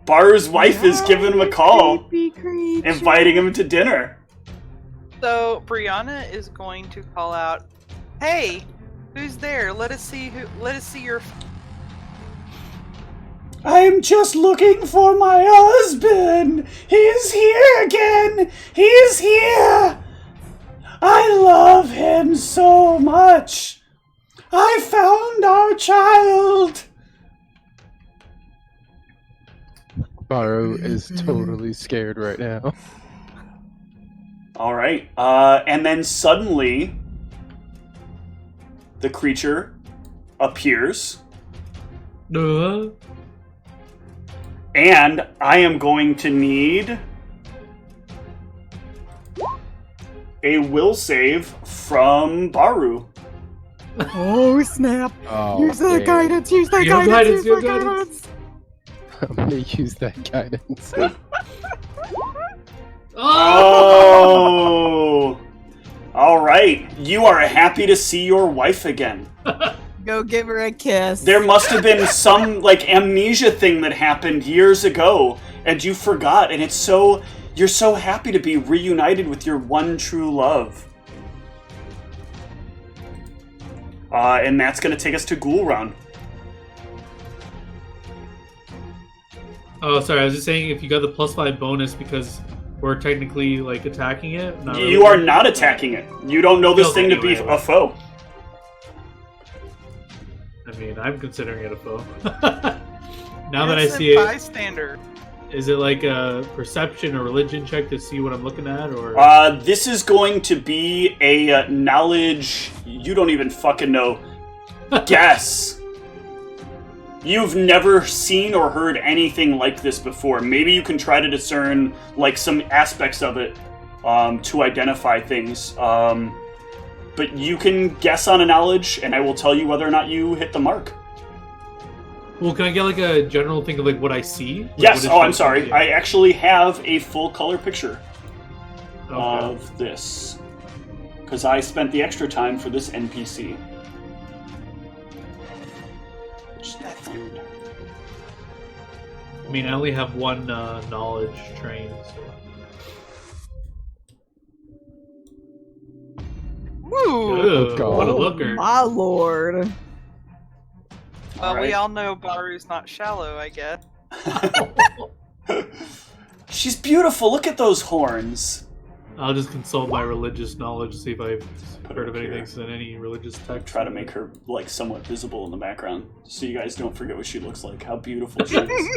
Baru's wife is giving him a call, inviting him to dinner.
So Brianna is going to call out, "Hey, who's there? Let us see your."
I'm just looking for my husband. He is here again. He is here. I love him so much. I found our child.
Baru is totally scared right now.
All right. And then suddenly, the creature appears. And I am going to need a will save from Baru.
Oh snap!
Oh,
Use that
damn.
guidance! Use that
You have
guidance!
guidance,
Use
you
that
have
guidance!
I'm gonna use that guidance.
Oh! All right. You are happy to see your wife again.
Go give her a kiss.
There must have been some, like, amnesia thing that happened years ago, and you forgot, and you're so happy to be reunited with your one true love. And that's going to take us to Ghoul Round.
Oh, sorry. I was just saying if you got the +5 bonus because we're technically like attacking it. Not
You are not attacking it. You don't know this thing to be a foe.
I mean, I'm considering it a foe. Now that I see it,
bystander.
is it like a perception or religion check to see what I'm looking at, or?
This is going to be a knowledge you don't even fucking know. Guess. You've never seen or heard anything like this before. Maybe you can try to discern like some aspects of it to identify things. But you can guess on a knowledge, and I will tell you whether or not you hit the mark.
Well, can I get like a general thing of like what I see? Like,
Yes.
what
I'm sorry. I actually have a full color picture of this because I spent the extra time for this NPC.
I mean, I only have one knowledge train. So.
Woo!
Ew, what a looker.
My lord.
Well,
Alright.
we all know Baru's not shallow, I guess.
She's beautiful. Look at those horns.
I'll just consult my religious knowledge to see if I've
Put
heard
it
of
up
anything
here.
in any religious text.
Try to make her like somewhat visible in the background, so you guys don't forget what she looks like. How beautiful she is.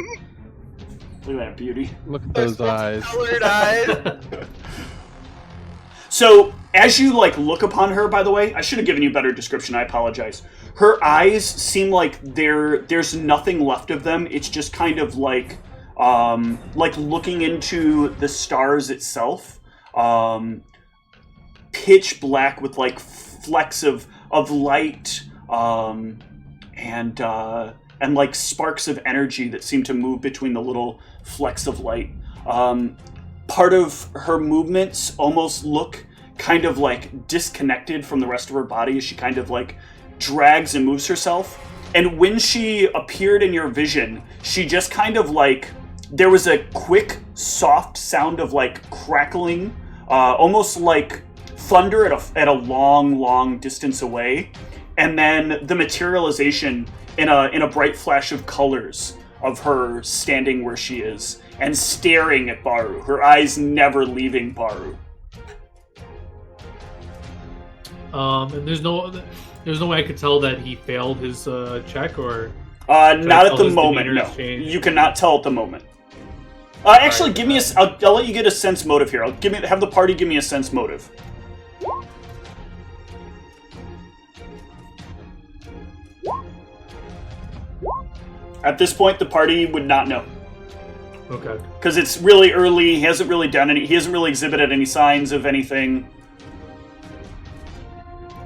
Look at that beauty.
Look at those eyes.
Colored eyes.
So, as you like look upon her, by the way, I should have given you a better description. I apologize. Her eyes seem like there's nothing left of them. It's just kind of like looking into the stars itself. Pitch black with like flecks of light and like sparks of energy that seem to move between the little flecks of light. Part of her movements almost look kind of like disconnected from the rest of her body as she kind of like drags and moves herself. And when she appeared in your vision, she just kind of like, there was a quick, soft sound of like crackling, almost like thunder at a long distance away. And then the materialization in a bright flash of colors of her standing where she is and staring at Baru, her eyes never leaving Baru.
And there's no way I could tell that he failed his check, or
Not at the
his
moment,
demeanor
no.
has changed?
You cannot tell at the moment. Actually,
Alright,
give me I'll let you get a sense motive here. Have the party give me a sense motive. At this point, the party would not know.
Okay.
Because it's really early, he hasn't really exhibited any signs of anything.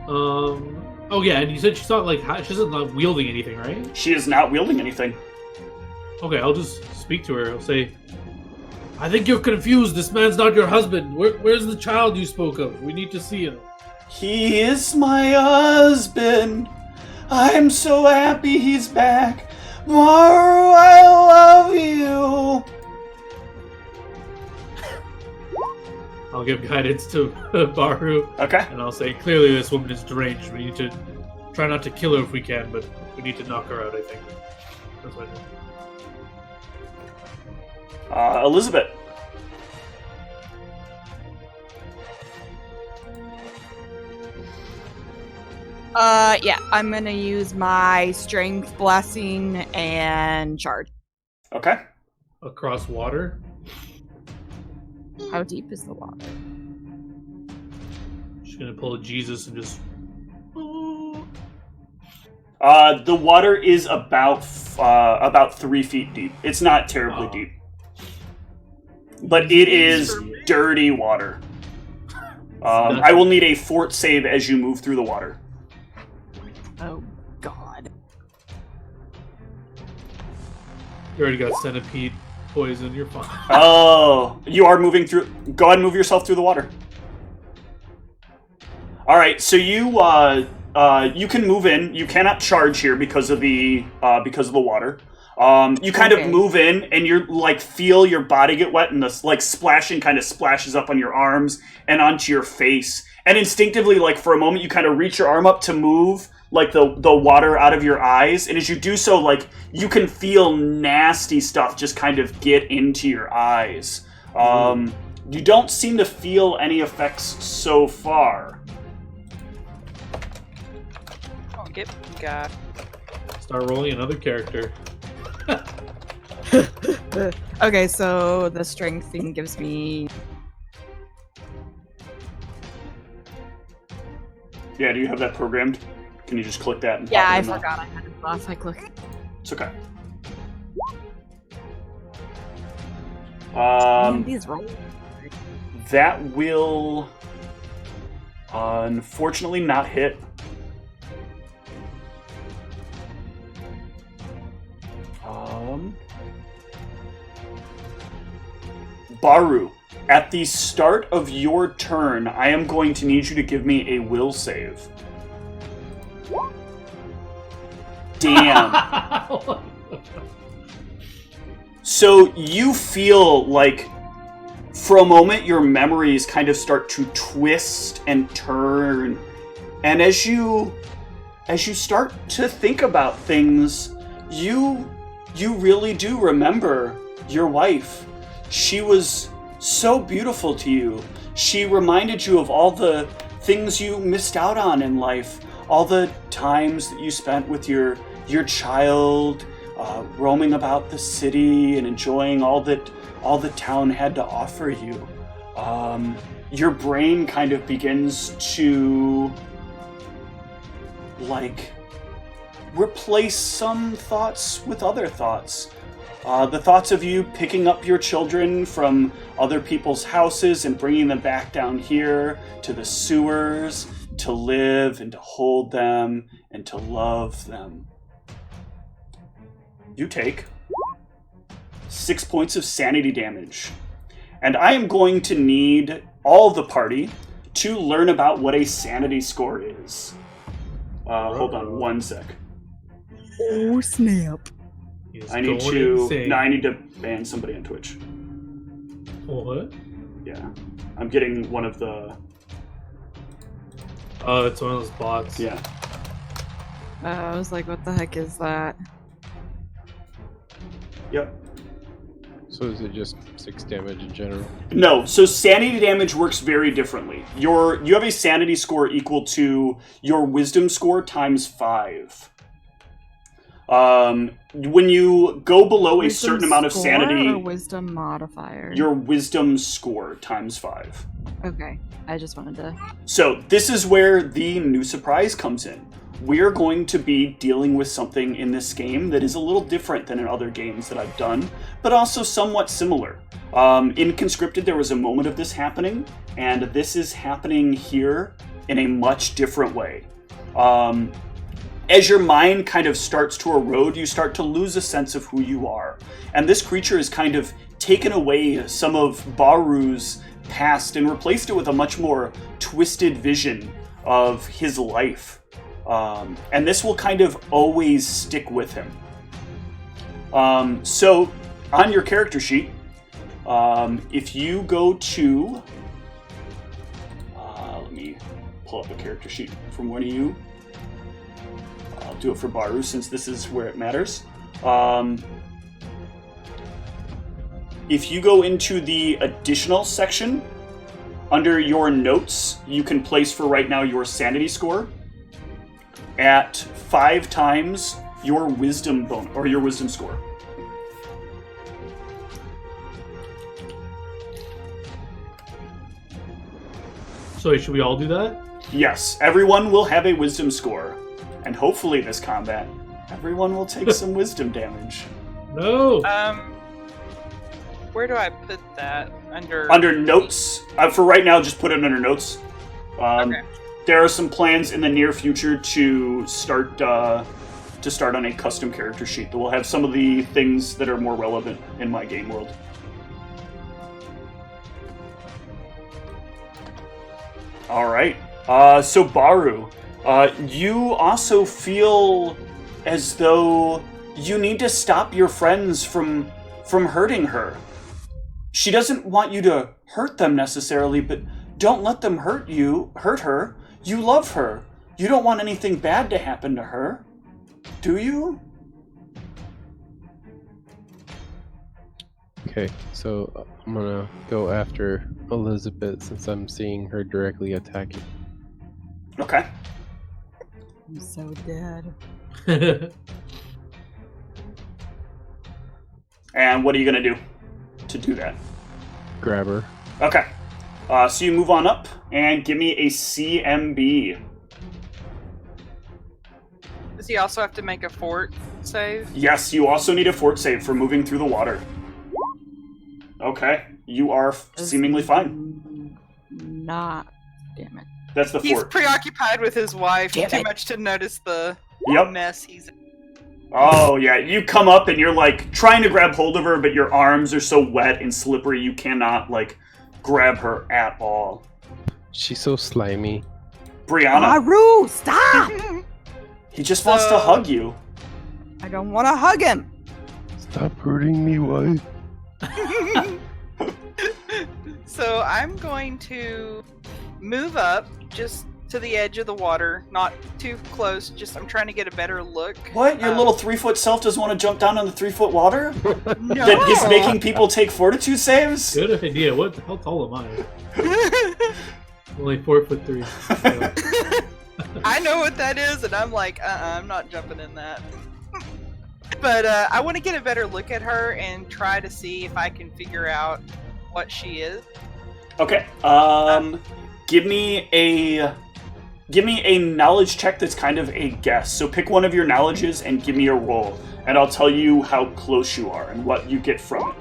Oh yeah, and you said she's not like she's not wielding anything, right?
She is not wielding anything.
Okay, I'll just speak to her. I'll say, I think you're confused. This man's not your husband. Where's the child you spoke of? We need to see him.
He is my husband. I'm so happy he's back. Maru, I love you.
I'll give guidance to Baru,
Okay.
and I'll say, clearly this woman is deranged. We need to try not to kill her if we can, but we need to knock her out, I think. That's what I do.
Elizabeth.
Yeah, I'm gonna use my strength blessing and charge.
Okay.
Across water?
How deep is the water?
She's gonna pull a Jesus and just...
The water is about 3 feet deep. It's not terribly deep. But it is dirty water. I will need a fort save as you move through the water.
Oh, God.
You already got centipede poison. You're fine.
Oh, you are moving through. Go ahead and move yourself through the water. All right, so you can move in. You cannot charge here because of the water. You kind of move in, and you're like feel your body get wet, and the like splashing kind of splashes up on your arms and onto your face. And instinctively, like for a moment, you kind of reach your arm up to move like the water out of your eyes, and as you do so, like you can feel nasty stuff just kind of get into your eyes. You don't seem to feel any effects so far.
Oh, get God.
Start rolling another character.
Okay, so the strength thing gives me.
Yeah, do you have that programmed? Can you just click that? And
Yeah,
pop it
I
in
forgot I had it off. I click.
It's okay.
These rolls.
That will unfortunately not hit. Baru, at the start of your turn, I am going to need you to give me a will save. Damn. So you feel like, for a moment, your memories kind of start to twist and turn. And as you start to think about things, you really do remember your wife. She was so beautiful to you. She reminded you of all the things you missed out on in life, all the times that you spent with your child, roaming about the city and enjoying all the town had to offer you. Your brain kind of begins to like replace some thoughts with other thoughts. The thoughts of you picking up your children from other people's houses and bringing them back down here to the sewers to live and to hold them and to love them. You take 6 points of sanity damage. And I am going to need all the party to learn about what a sanity score is. Hold on one sec.
Oh, snap.
I need to ban somebody on Twitch.
What?
Yeah. I'm getting one of the...
Oh, it's one of those bots.
Yeah.
I was like, what the heck is that?
Yep.
So is it just 6 damage in general?
No, so sanity damage works very differently. You have a sanity score equal to your wisdom score times 5. When you go below a certain amount of sanity,
or wisdom modifier.
your wisdom score times 5.
Okay, I just wanted to.
So this is where the new surprise comes in. We're going to be dealing with something in this game that is a little different than in other games that I've done, but also somewhat similar. In Conscripted, there was a moment of this happening, and this is happening here in a much different way. As your mind kind of starts to erode, you start to lose a sense of who you are. And this creature has kind of taken away some of Baru's past and replaced it with a much more twisted vision of his life. And this will kind of always stick with him. So, on your character sheet, if you go to... let me pull up a character sheet from one of you. I'll do it for Baru since this is where it matters. If you go into the additional section, under your notes, you can place for right now your sanity score at 5 times your wisdom bonus, or your wisdom score.
So should we all do that?
Yes, everyone will have a wisdom score. And hopefully this combat, everyone will take some wisdom damage.
No!
Where do I put that?
Under notes. For right now, just put it under notes.
Okay.
There are some plans in the near future to start to start on a custom character sheet that will have some of the things that are more relevant in my game world. All right. So Baru, you also feel as though you need to stop your friends from hurting her. She doesn't want you to hurt them necessarily, but don't let them hurt her. You love her. You don't want anything bad to happen to her. Do you?
Okay, so I'm gonna go after Elizabeth since I'm seeing her directly attacking.
Okay.
I'm so dead.
And what are you going to do to do that?
Grab her.
Okay. So you move on up and give me a CMB.
Does he also have to make a fort save?
Yes, you also need a fort save for moving through the water. Okay. You are seemingly fine.
Not. Damn it.
That's the
He's
fort.
preoccupied with his wife,
Damn
too
it.
much to notice the
Yep.
mess he's in.
Oh, yeah. You come up and you're, like, trying to grab hold of her, but your arms are so wet and slippery you cannot, like, grab her at all.
She's so slimy.
Brianna,
Aru, stop!
he just wants to hug you.
I don't want to hug him.
Stop hurting me, wife.
So I'm going to move up just to the edge of the water, not too close, just I'm trying to get a better look.
What? Your little 3-foot self doesn't want to jump down on the 3-foot water?
No!
That is making people take fortitude saves?
Good idea. How tall am I? Only 4'3". So.
I know what that is, and I'm like, I'm not jumping in that. But I want to get a better look at her and try to see if I can figure out what she is.
Okay. Give me a knowledge check that's kind of a guess. So pick one of your knowledges and give me a roll, and I'll tell you how close you are and what you get from it.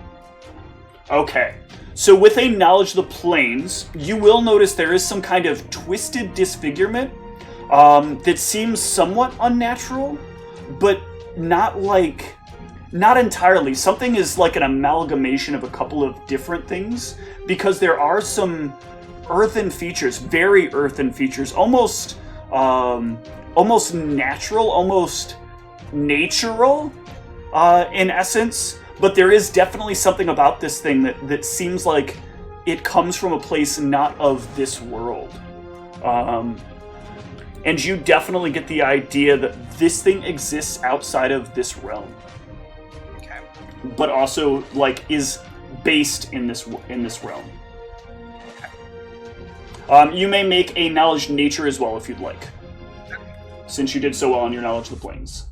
Okay. So with a knowledge of the planes, you will notice there is some kind of twisted disfigurement that seems somewhat unnatural, but not entirely. Something is like an amalgamation of a couple of different things, because there are some earthen features, very earthen features, almost natural, almost natural in essence. But there is definitely something about this thing that seems like it comes from a place not of this world. And you definitely get the idea that this thing exists outside of this realm.
Okay.
But also, like, is based in this realm. You may make a knowledge nature as well if you'd like, since you did so well on your knowledge of the planes.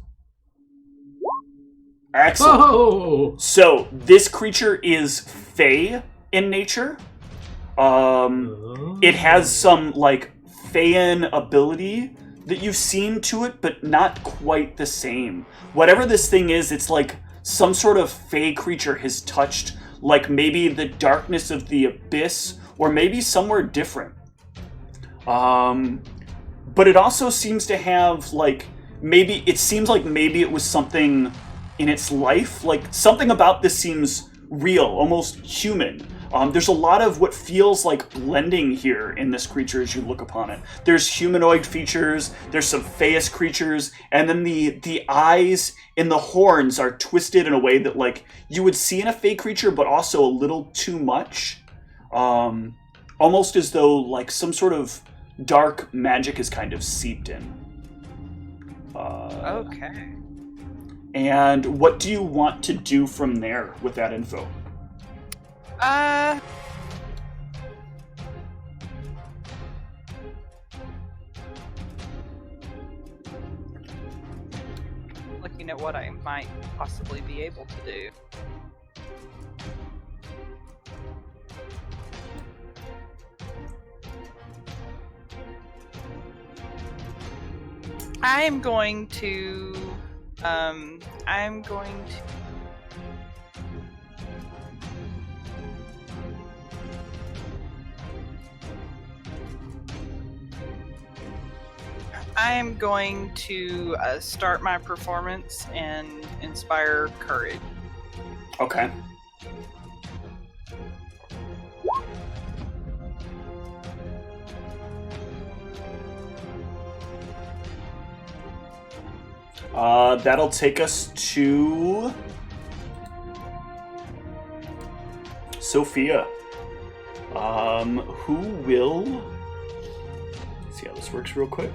Excellent.
Oh!
So this creature is fey in nature. It has some like Feyan ability that you've seen to it, but not quite the same. Whatever this thing is, it's like some sort of fey creature has touched, like maybe the darkness of the abyss, or maybe somewhere different. But it also seems to have like maybe it was something in its life. Like something about this seems real, almost human. There's a lot of what feels like blending here in this creature as you look upon it. There's humanoid features, there's some Feus creatures, and then the eyes and the horns are twisted in a way that like you would see in a Fey creature, but also a little too much. Almost as though like some sort of dark magic is kind of seeped in.
Okay.
And what do you want to do from there with that info?
Looking at what I might possibly be able to do. I'm going to I am going to start my performance and inspire courage.
Okay. That'll take us to Sophia. Who will... Let's see how this works real quick.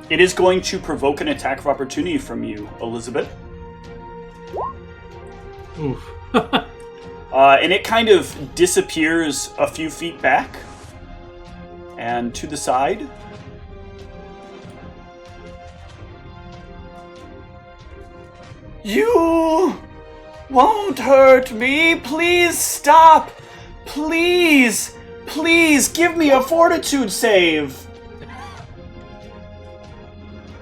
It is going to provoke an attack of opportunity from you, Elizabeth.
Oof.
And it kind of disappears a few feet back and to the side. You won't hurt me. Please stop. Please, please give me a fortitude save.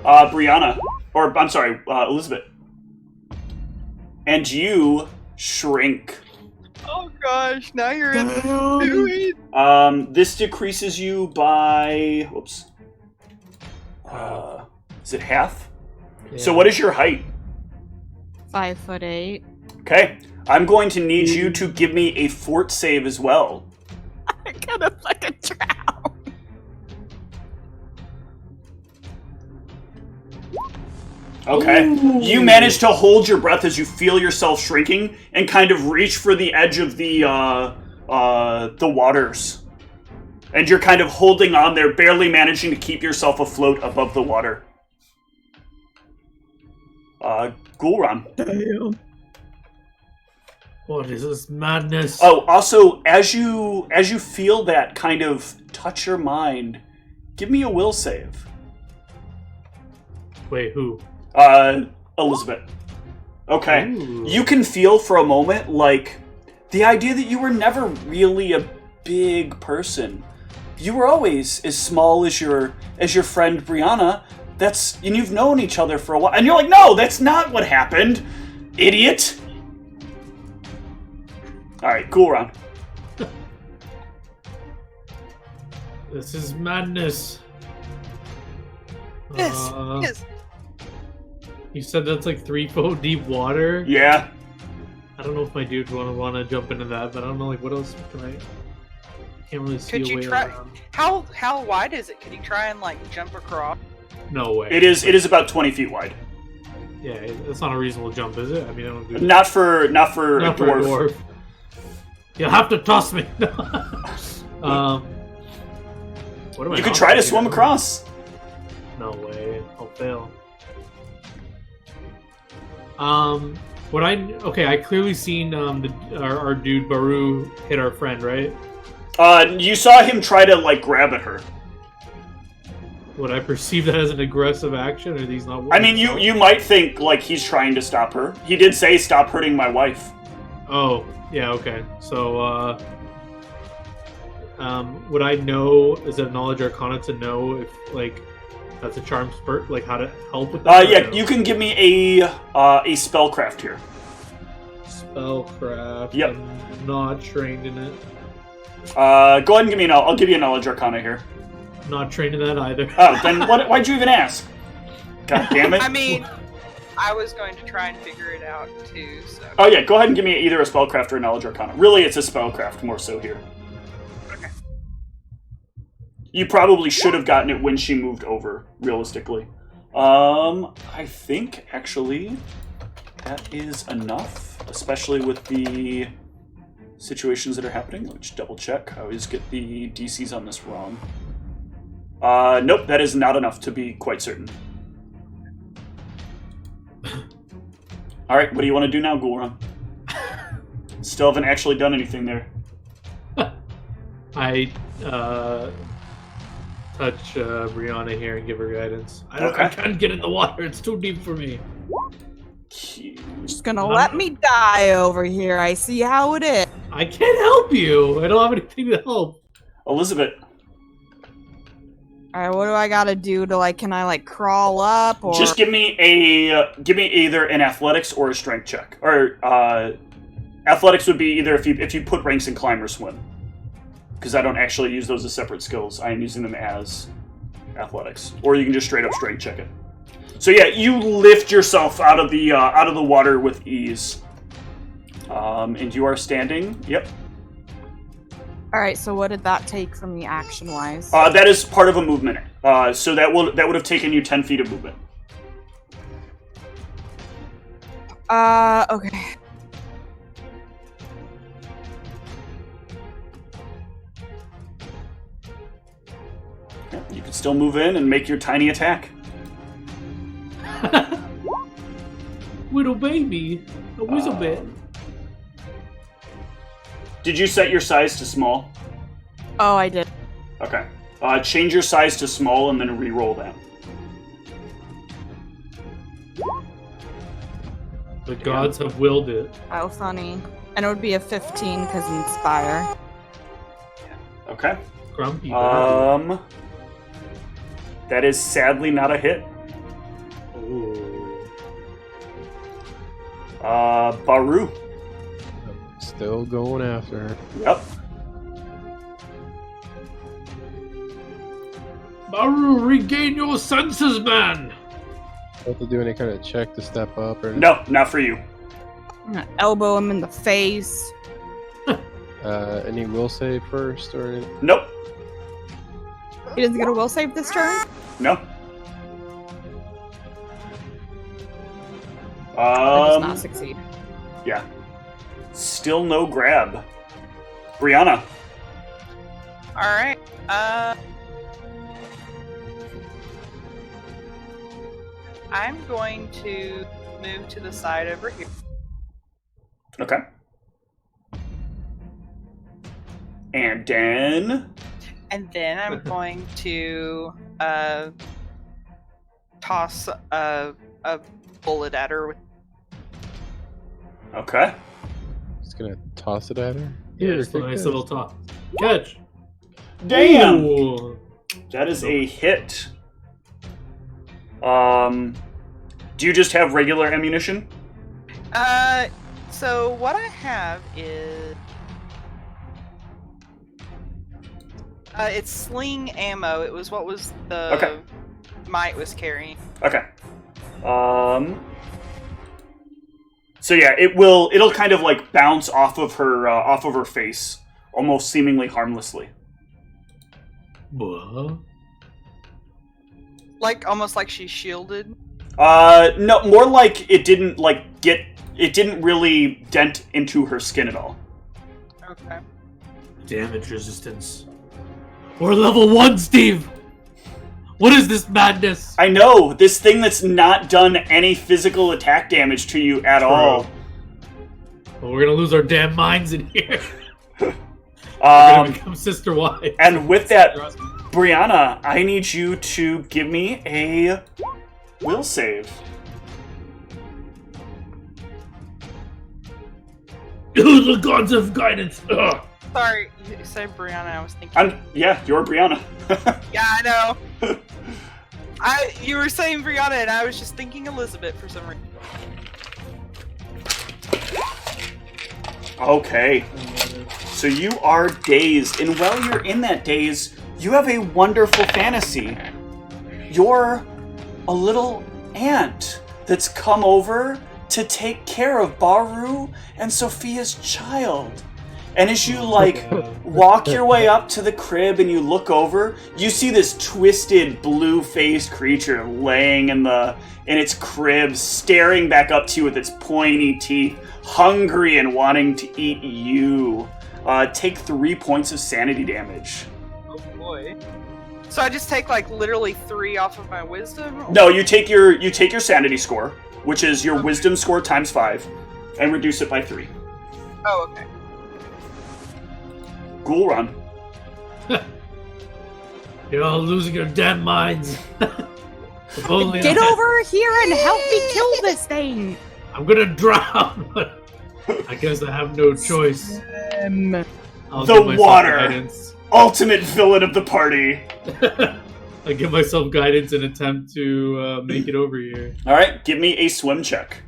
Brianna, or I'm sorry, Elizabeth. And you shrink.
Oh gosh, now you're in it.
This decreases you by, whoops. Is it half?
Yeah.
So what is your height?
5'8".
Okay, I'm going to need you to give me a fort save as well.
I gotta fucking drown.
Okay.
Ooh.
You manage to hold your breath as you feel yourself shrinking and kind of reach for the edge of the waters. And you're kind of holding on there, barely managing to keep yourself afloat above the water. Gul'ran.
Damn.
What is this madness?
Oh, also, as you feel that kind of touch your mind, give me a will save.
Wait, who?
Elizabeth. Okay.
Ooh.
You can feel for a moment, like, the idea that you were never really a big person. You were always as small as your friend Brianna. And you've known each other for a while. And you're like, no, that's not what happened, idiot. Alright, cool round.
This is madness.
Yes.
You said that's like 3 foot deep water?
Yeah.
I don't know if my dude would want to jump into that, but I don't know, like, what else can I... Can't really see
Could
a
you
way
try?
around.
How wide is it? Could you try and like jump across?
No way.
It is about 20 feet wide.
Yeah, that's not a reasonable jump, is it? I mean, I don't do
Not for a
Not for a
dwarf.
dwarf. You'll have to toss me. What am I
You could
not
try to
doing?
swim across.
No way. I'll fail. I clearly seen our dude Baru hit our friend, right?
You saw him try to like grab at her.
Would I perceive that as an aggressive action, or these not?
I mean, you might think like he's trying to stop her. He did say, "Stop hurting my wife."
Oh, yeah, okay. So, would I know? Is it knowledge arcana to know if like that's a charm spurt, like how to help with that?
Yeah, you can give me a spellcraft here.
Spellcraft.
Yep.
I'm not trained in it.
Go ahead and give me I'll give you a knowledge arcana here.
Not trained in that either.
Oh, then why'd you even ask? God damn it.
I mean, I was going to try and figure it out too. So.
Oh yeah, go ahead and give me either a spellcraft or a knowledge arcana. Really, it's a spellcraft more so here.
Okay.
You probably should have gotten it when she moved over, realistically. I think, actually, that is enough, especially with the situations that are happening. Let me just double check. I always get the DCs on this wrong. Nope, that is not enough to be quite certain. Alright, what do you want to do now, Gul'ran? Still haven't actually done anything there.
I touch Brianna here and give her guidance. I can't get in the water. It's too deep for me.
Just gonna let me die over here. I see how it is.
I can't help you. I don't have anything to help.
Elizabeth.
Alright, what do I gotta do to, like, can I, like, crawl up, or...
Just give me either an athletics or a strength check. Or, athletics would be either if you put ranks in climb or swim. Because I don't actually use those as separate skills. I am using them as athletics. Or you can just straight up strength check it. So yeah, you lift yourself out of the water with ease. And you are standing, yep.
Alright, so what did that take from me action-wise?
That is part of a movement. So that would have taken you 10 feet of movement.
Okay.
Yeah, you can still move in and make your tiny attack.
Little baby. A whistle bit.
Did you set your size to small?
Oh, I did.
Okay. Change your size to small and then re-roll that.
The gods have willed it.
Oh, funny. And it would be a 15 because Inspire.
Okay.
Grumpy.
That is sadly not a hit. Baru.
Still going after her.
Yep.
Baru, regain your senses, man!
Do I have to do any kind of check to step up or anything?
No, not for you.
I'm gonna elbow him in the face.
Any will save first or anything?
Nope.
He doesn't get a will save this turn?
No.
Or does not succeed.
Yeah. Still no grab. Brianna.
Alright. I'm going to move to the side over here.
Okay. And then...
And then I'm going to toss a bullet at her.
Okay.
Just gonna toss it at her?
Yeah,
Here,
it's a
take
nice
this.
little top. Catch!
Damn!
Ooh.
That is a hit. Do you just have regular ammunition?
So what I have is... it's sling ammo. It was what was the
Okay.
Might was carrying.
Okay. So yeah, it'll kind of like bounce off of her face, almost seemingly harmlessly.
What?
Like almost like she's shielded.
No, more like it didn't really dent into her skin at all.
Okay.
Damage resistance. We're level 1, Steve! What is this madness?
I know, this thing that's not done any physical attack damage to you at all.
Well, we're gonna lose our damn minds in here. We're gonna become sister wives.
And with that, Brianna, I need you to give me a will save.
The gods of guidance. Ugh.
Sorry, you said Brianna. I was thinking.
Yeah, you're Brianna.
Yeah, I know. You were saying Brianna, and I was just thinking Elizabeth for some reason.
Okay. So you are dazed, and while you're in that daze, you have a wonderful fantasy. You're a little ant that's come over to take care of Baru and Sophia's child. And as you, walk your way up to the crib and you look over, you see this twisted, blue-faced creature laying in its crib, staring back up to you with its pointy teeth, hungry and wanting to eat you. Take 3 points of sanity damage.
Oh boy. So I just take, literally 3 off of my wisdom? Or...
No, you take your sanity score, which is your wisdom score times 5, and reduce it by 3.
Oh, okay.
Ghoul run.
You're all losing your damn minds. If only
Get over here and help me kill this thing!
I'm gonna drown, but I guess I have no choice. I'll
The
give myself
water.
guidance.
Ultimate villain of the party.
I give myself guidance and attempt to make it over here.
All right, give me a swim check.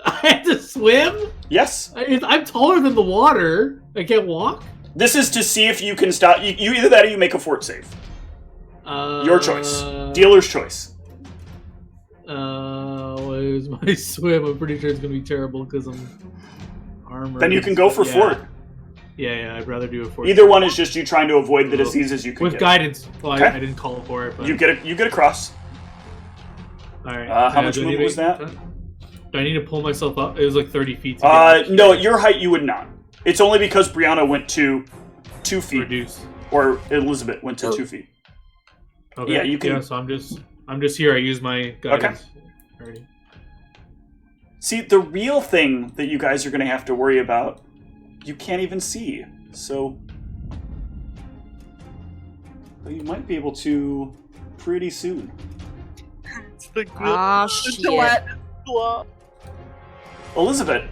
I have to swim?
Yes.
I'm taller than the water. I can't walk?
This is to see if you can stop. You either that or you make a fort save. Your choice. Dealer's choice.
Where's my swim? I'm pretty sure it's going to be terrible because I'm armored.
Then you can go for fort.
Yeah, I'd rather do a fort.
Either one is just you trying to avoid the diseases you can
with
get.
Guidance. Well,
Okay.
I didn't call for it. But...
You get a cross.
All right.
How much movement was that?
Do I need to pull myself up? It was like 30 feet.
No, at your height you would not. It's only because Brianna went to 2 feet.
Reduce.
Or Elizabeth went to 2 feet.
Okay.
Yeah, you can.
Yeah, so I'm just here. I use my guidance. Already.
See, the real thing that you guys are going to have to worry about, you can't even see. So, you might be able to pretty soon.
It's the
Ah,
the
shit.
gelatinous glove.
Elizabeth.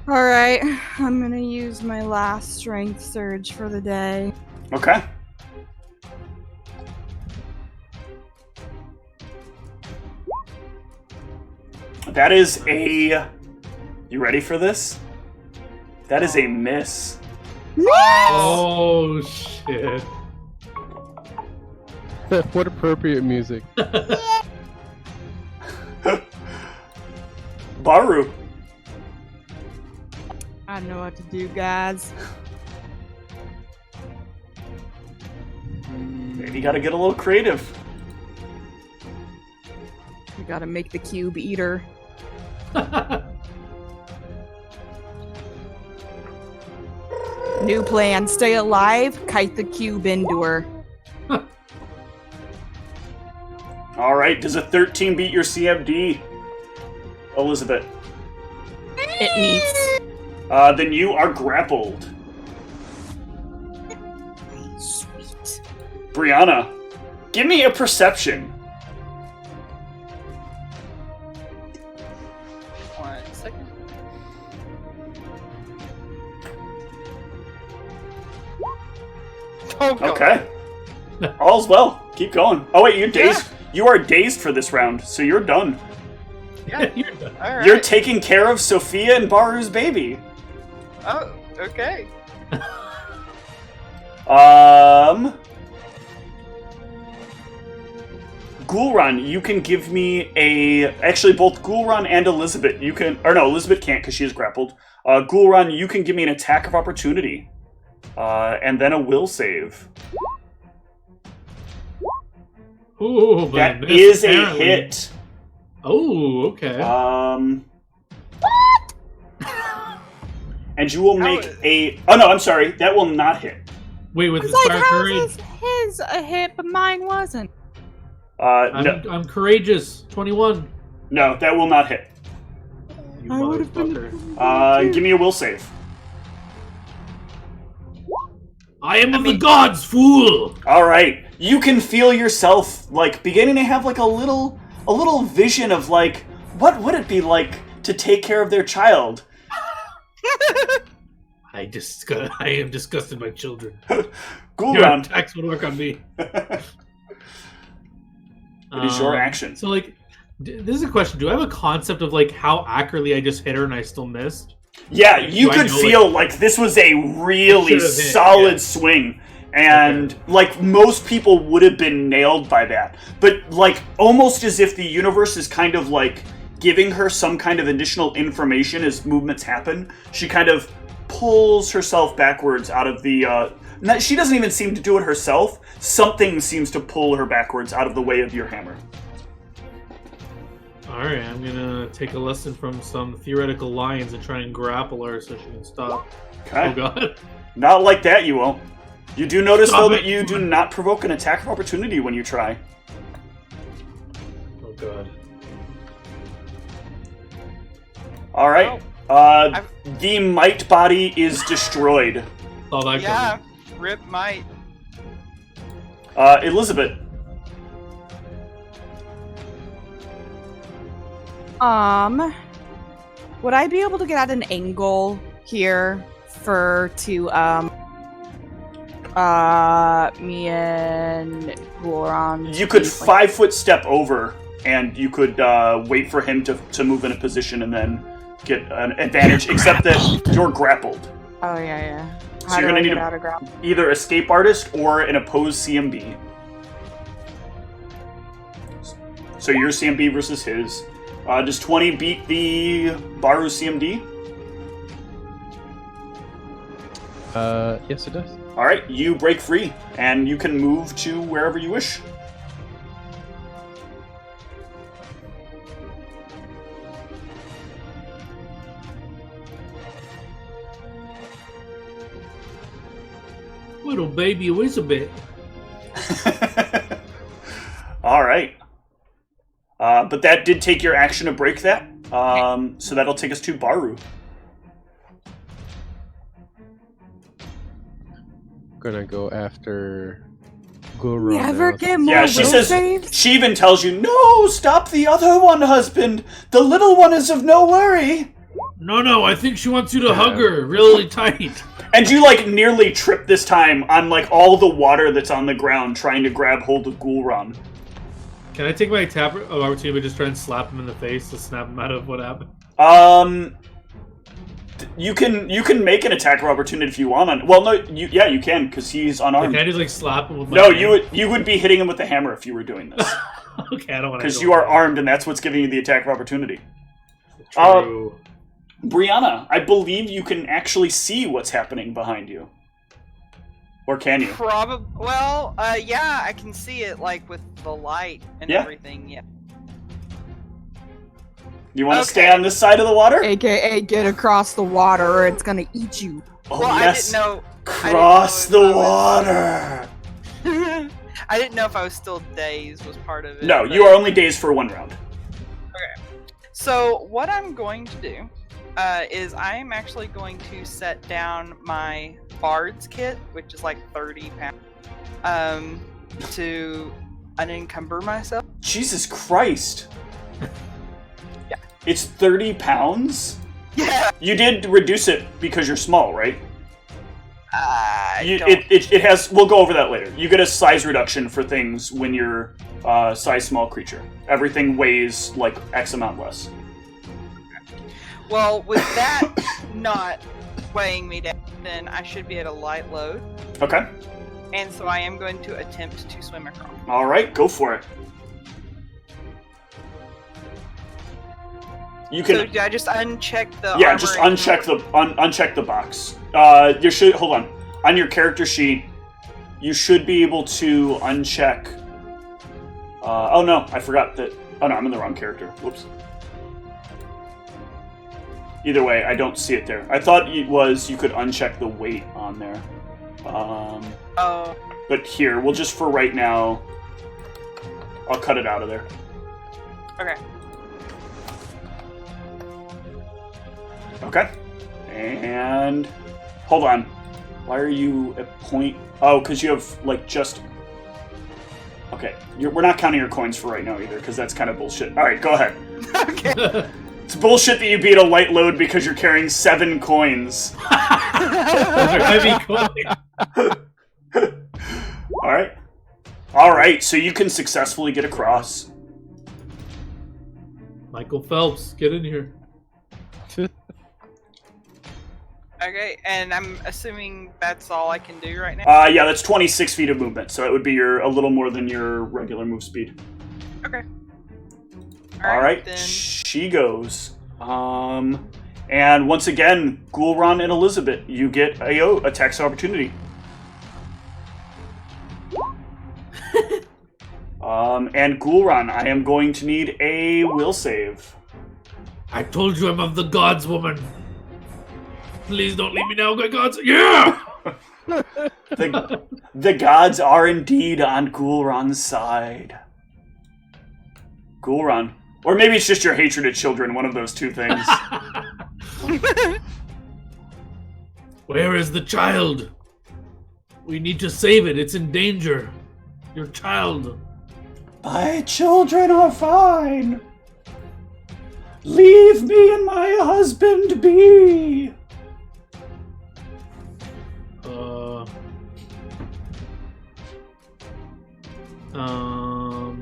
Alright, I'm gonna use my last strength surge for the day.
Okay. That is a... You ready for this? That is a miss.
Oh, shit.
What appropriate music.
Baru.
I know what to do, guys.
You gotta get a little creative.
We gotta make the cube eater. New plan, stay alive, kite the cube into her.
Alright, does a 13 beat your CMD? Elizabeth.
It needs.
Then you are grappled.
Sweet.
Brianna, give me a perception.
1 second. Oh, God.
Okay. All's well. Keep going. Oh wait, you're dazed. You are dazed for this round, so you're done.
Yeah.
You're done.
All right.
You're taking care of Sophia and Baru's baby.
Oh, okay.
Gulran, you can give me a... Actually, both Gulran and Elizabeth, you can... Or no, Elizabeth can't because she is grappled. Gulran, you can give me an attack of opportunity. And then a will save.
Ooh, but
That
this
is a
apparently-
hit.
Oh, okay.
And you will make a... Oh no, I'm sorry. That will not hit.
Wait, with
It's like,
Inspire
how's
Courage?
his a hit, but mine wasn't?
No,
I'm courageous. 21.
no, that will not hit.
You
I would've been-
motherfucker.
Give me a will save.
I am of the gods, fool!
All right, you can feel yourself like beginning to have like a little vision of like what would it be like to take care of their child.
I am disgusted by children. Your
Gulran,
attacks would work on me.
it is your action.
So, like, this is a question. Do I have a concept of, like, how accurately I just hit her and I still missed?
Yeah, you
Do I
could
know,
feel like this was a really
Should've hit,
solid
yeah.
swing. And, like, most people would have been nailed by that. But, like, almost as if the universe is kind of, like, giving her some kind of additional information as movements happen, she kind of pulls herself backwards out of the... she doesn't even seem to do it herself. Something seems to pull her backwards out of the way of your hammer.
Alright, I'm gonna take a lesson from some theoretical lions and try and grapple her so she can stop.
Okay.
Oh god.
Not like that, you won't. You do notice,
Stop
though,
it.
that you do not provoke an attack of opportunity when you try.
Oh god.
All right. The might body is destroyed.
Oh, that
Yeah. Rip might.
Elizabeth.
Would I be able to get at an angle here to Me and Goron.
You could 5-foot step over, and you could wait for him to move in a position and then get an advantage, except that you're grappled.
Oh, yeah.
So you're going to need either Escape Artist or an opposed CMB. So your CMB versus his. Does 20 beat the Baru CMD?
Yes, it does.
Alright, you break free, and you can move to wherever you wish.
Little baby Elizabeth.
Alright. But that did take your action to break that. So that'll take us to Baru.
Gonna go after Goron.
Never
now.
get more
Yeah, she says,
saves?
she even tells you, no, stop the other one, husband. The little one is of no worry.
No, I think she wants you to hug her really tight.
And you, nearly trip this time on, all the water that's on the ground trying to grab hold of Gul'ran.
Can I take my attack of opportunity and just try and slap him in the face to snap him out of what happened?
You can make an attack of opportunity if you want. Well, no, you can, because he's unarmed.
Can I just, slap him with my
No,
hand?
you would be hitting him with the hammer if you were doing this.
Okay, I don't want to.
Because you are armed, and that's what's giving you the attack of opportunity.
True.
Brianna, I believe you can actually see what's happening behind you. Or can you?
Probably. Well, yeah, I can see it, with the light and everything, yeah.
You want to stay on this side of the water?
AKA get across the water or it's gonna eat you.
Oh,
Well,
yes.
I didn't know.
Cross the water!
I didn't know if I was still dazed was part of it.
No,
but-
you are only dazed for one round.
Okay. So, what I'm going to do is I am actually going to set down my Bard's kit, which is 30 pounds, to unencumber myself.
Jesus Christ.
Yeah.
It's 30 pounds?
Yeah.
You did reduce it because you're small, right?
I don't.
It has. We'll go over that later. You get a size reduction for things when you're size small creature. Everything weighs X amount less.
Well, with that not weighing me down, then I should be at a light load.
Okay.
And so I am going to attempt to swim across.
All right, go for it. You can.
So do I just uncheck the?
Yeah,
armor
just
and-
uncheck the box. You should hold on your character sheet. You should be able to uncheck. Oh no, I forgot that. Oh no, I'm in the wrong character. Whoops. Either way, I don't see it there. I thought it was you could uncheck the weight on there.
Oh.
But here, we'll just for right now. I'll cut it out of there.
Okay.
Okay. And hold on. Why are you at point? Oh, because you have just. Okay, we're not counting your coins for right now either, because that's kind of bullshit. All right, go ahead.
Okay.
It's bullshit that you beat a light load because you're carrying 7 coins.
Those are heavy coins.
All right. So you can successfully get across.
Michael Phelps, get in here.
Okay, and I'm assuming that's all I can do right now.
Yeah, that's 26 feet of movement, so it would be a little more than your regular move speed.
Okay.
All right,
then.
she goes. And once again, Gul'ran and Elizabeth, you get a attacks of opportunity. And Gul'ran, I am going to need a will save.
I told you I'm of the gods, woman. Please don't leave me now, good gods. Yeah!
The gods are indeed on Gul'ran's side. Gul'ran. Or maybe it's just your hatred of children, one of those two things.
Where is the child? We need to save it. It's in danger. Your child.
My children are fine. Leave me and my husband be.
Oh.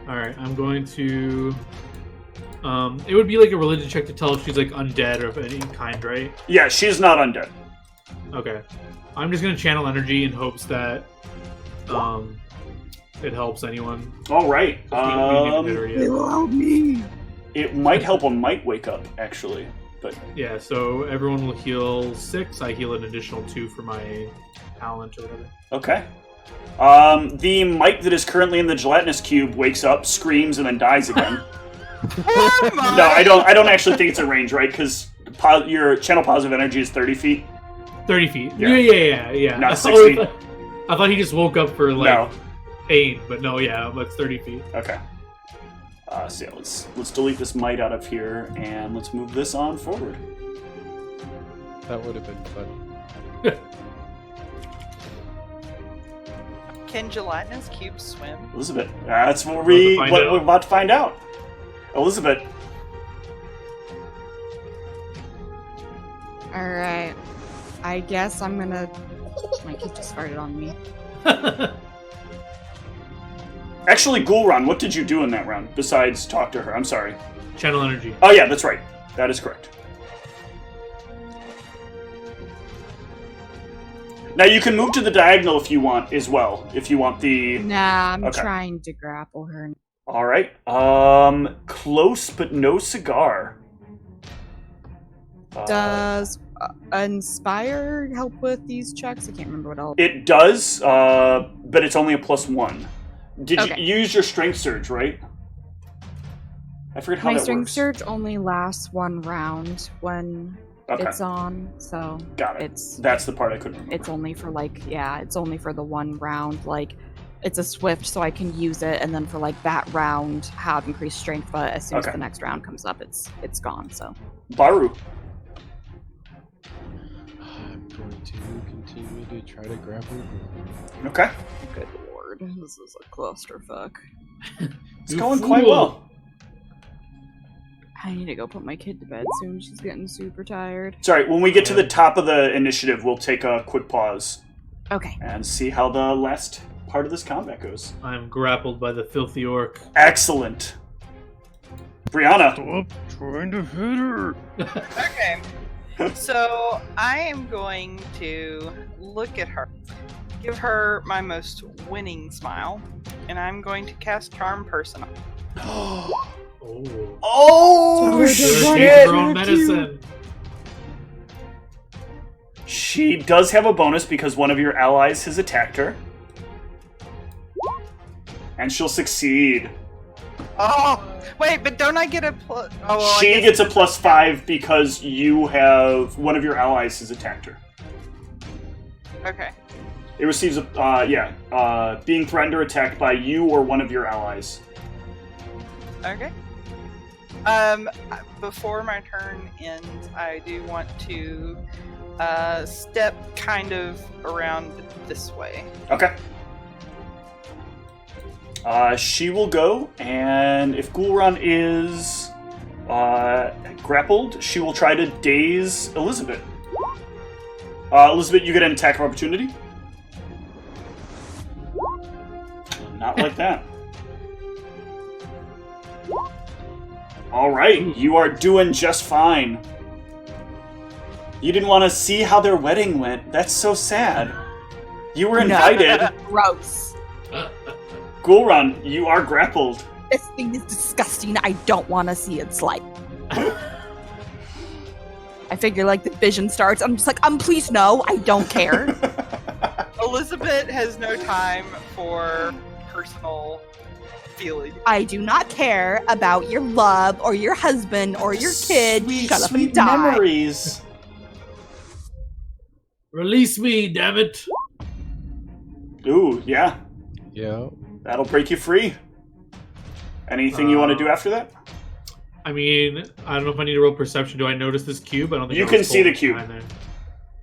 Alright, I'm going to... it would be like a religion check to tell if she's like undead or of any kind, right?
Yeah, she's not undead.
Okay. I'm just gonna channel energy in hopes that it helps anyone.
Alright.
We didn't hit her yet.
They will help me.
It might help a might wake up, actually. But
Yeah, so everyone will heal 6. I heal an additional 2 for my talent or whatever.
okay. The mite that is currently in the gelatinous cube wakes up, screams, and then dies again. No, I don't actually think it's a range, right? Because your channel positive energy is 30 feet.
30 feet.
Yeah.
Yeah.
Not 60.
I thought he just woke up for like
No.
8, but no, yeah, that's 30 feet.
Okay. So yeah, let's delete this mite out of here, and let's move this on forward.
That would have been fun.
Can gelatinous cubes swim?
Elizabeth, that's what we're about to find out. Elizabeth.
Alright. I guess I'm gonna... My kid just farted on me.
Actually, Ghoulron, what did you do in that round besides talk to her? I'm sorry.
Channel energy.
Oh yeah, that's right. That is correct. Now you can move to the diagonal if you want as well. If you want the...
Nah, I'm
Okay.
trying to grapple her.
Alright. Close but no cigar.
Does Inspire help with these checks? I can't remember what else.
It does, but it's only a +1. Did
Okay.
you use your strength surge, right? I forget how
My
that
strength
works.
surge only lasts 1 round when
Okay,
it's on, so
got it.
it's
That's the part I couldn't remember.
it's only for it's only for the 1 round. Like, it's a swift, so I can use it, and then for like that round have increased strength. But as soon as
Okay.
the next round comes up, it's gone. So
Baru.
I'm going to continue to try to grapple.
Okay.
good lord, this is a clusterfuck.
It's
You
going quite
fool.
well.
I need to go put my kid to bed soon. She's getting super tired.
Sorry, when we get to the top of the initiative, we'll take a quick pause
Okay.
and see how the last part of this combat goes.
I'm grappled by the filthy orc.
Excellent. Brianna.
Stop trying to hit her.
Okay. So I am going to look at her, give her my most winning smile, and I'm going to cast Charm Person on her.
Oh.
Oh,
Good
shit!
her own medicine.
She does have a bonus because one of your allies has attacked her. And she'll succeed.
Oh, wait, but don't I get a plus? Oh, well, I
She
guess-
gets a +5 because you have one of your allies has attacked her.
Okay.
It receives a being threatened or attacked by you or one of your allies.
Okay. Before my turn ends, I do want to step kind of around this way.
Okay. She will go, and if Ghoulron is grappled, she will try to daze Elizabeth. Elizabeth, you get an attack of opportunity. Not like that. Alright, you are doing just fine. You didn't want to see how their wedding went. That's so sad. You were invited.
Gross.
Ghoulron, you are grappled.
This thing is disgusting. I don't want to see its light. I figure like the vision starts. I'm just like, please no. I don't care.
Elizabeth has no time for personal feeling.
I do not care about your love or your husband or your kid.
Sweet,
Shut up
sweet
and die.
memories.
Release me, damn it!
Ooh, yeah.
Yeah.
That'll break you free. Anything you want to do after that?
I mean, I don't know if I need to roll perception. Do I notice this cube? I don't think
You
I
can
was
see the
told
cube.
behind there.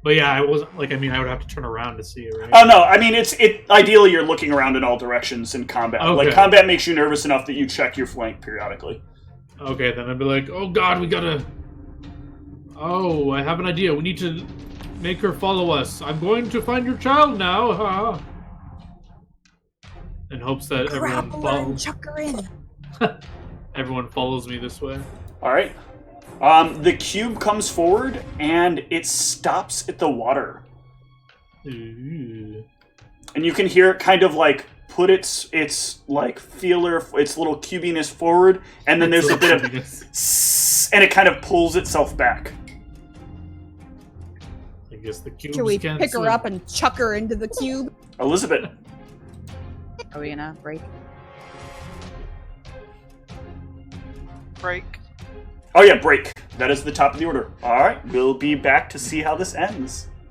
But yeah, I wasn't like. I mean, I would have to turn around to see it, right?
Oh no, I mean ideally you're looking around in all directions in combat.
Okay.
Like combat makes you nervous enough that you check your flank periodically.
Okay, then I'd be like, oh god, we gotta. Oh, I have an idea. We need to Make her follow us. I'm going to find your child now. Ha. In hopes that everyone
Grapple her and
follows.
chuck her in.
Everyone follows me this way.
All right. The cube comes forward and it stops at the water.
Ooh.
And you can hear it kind of like put its like feeler, its little cubiness forward, and then there's a bit of and it kind of pulls itself back.
I guess the cubes
Can we
can't
pick her
swim.
up and chuck her into the cube?
Elizabeth.
Are we gonna break?
Break.
Oh yeah, break. That is the top of the order. All right, we'll be back to see how this ends.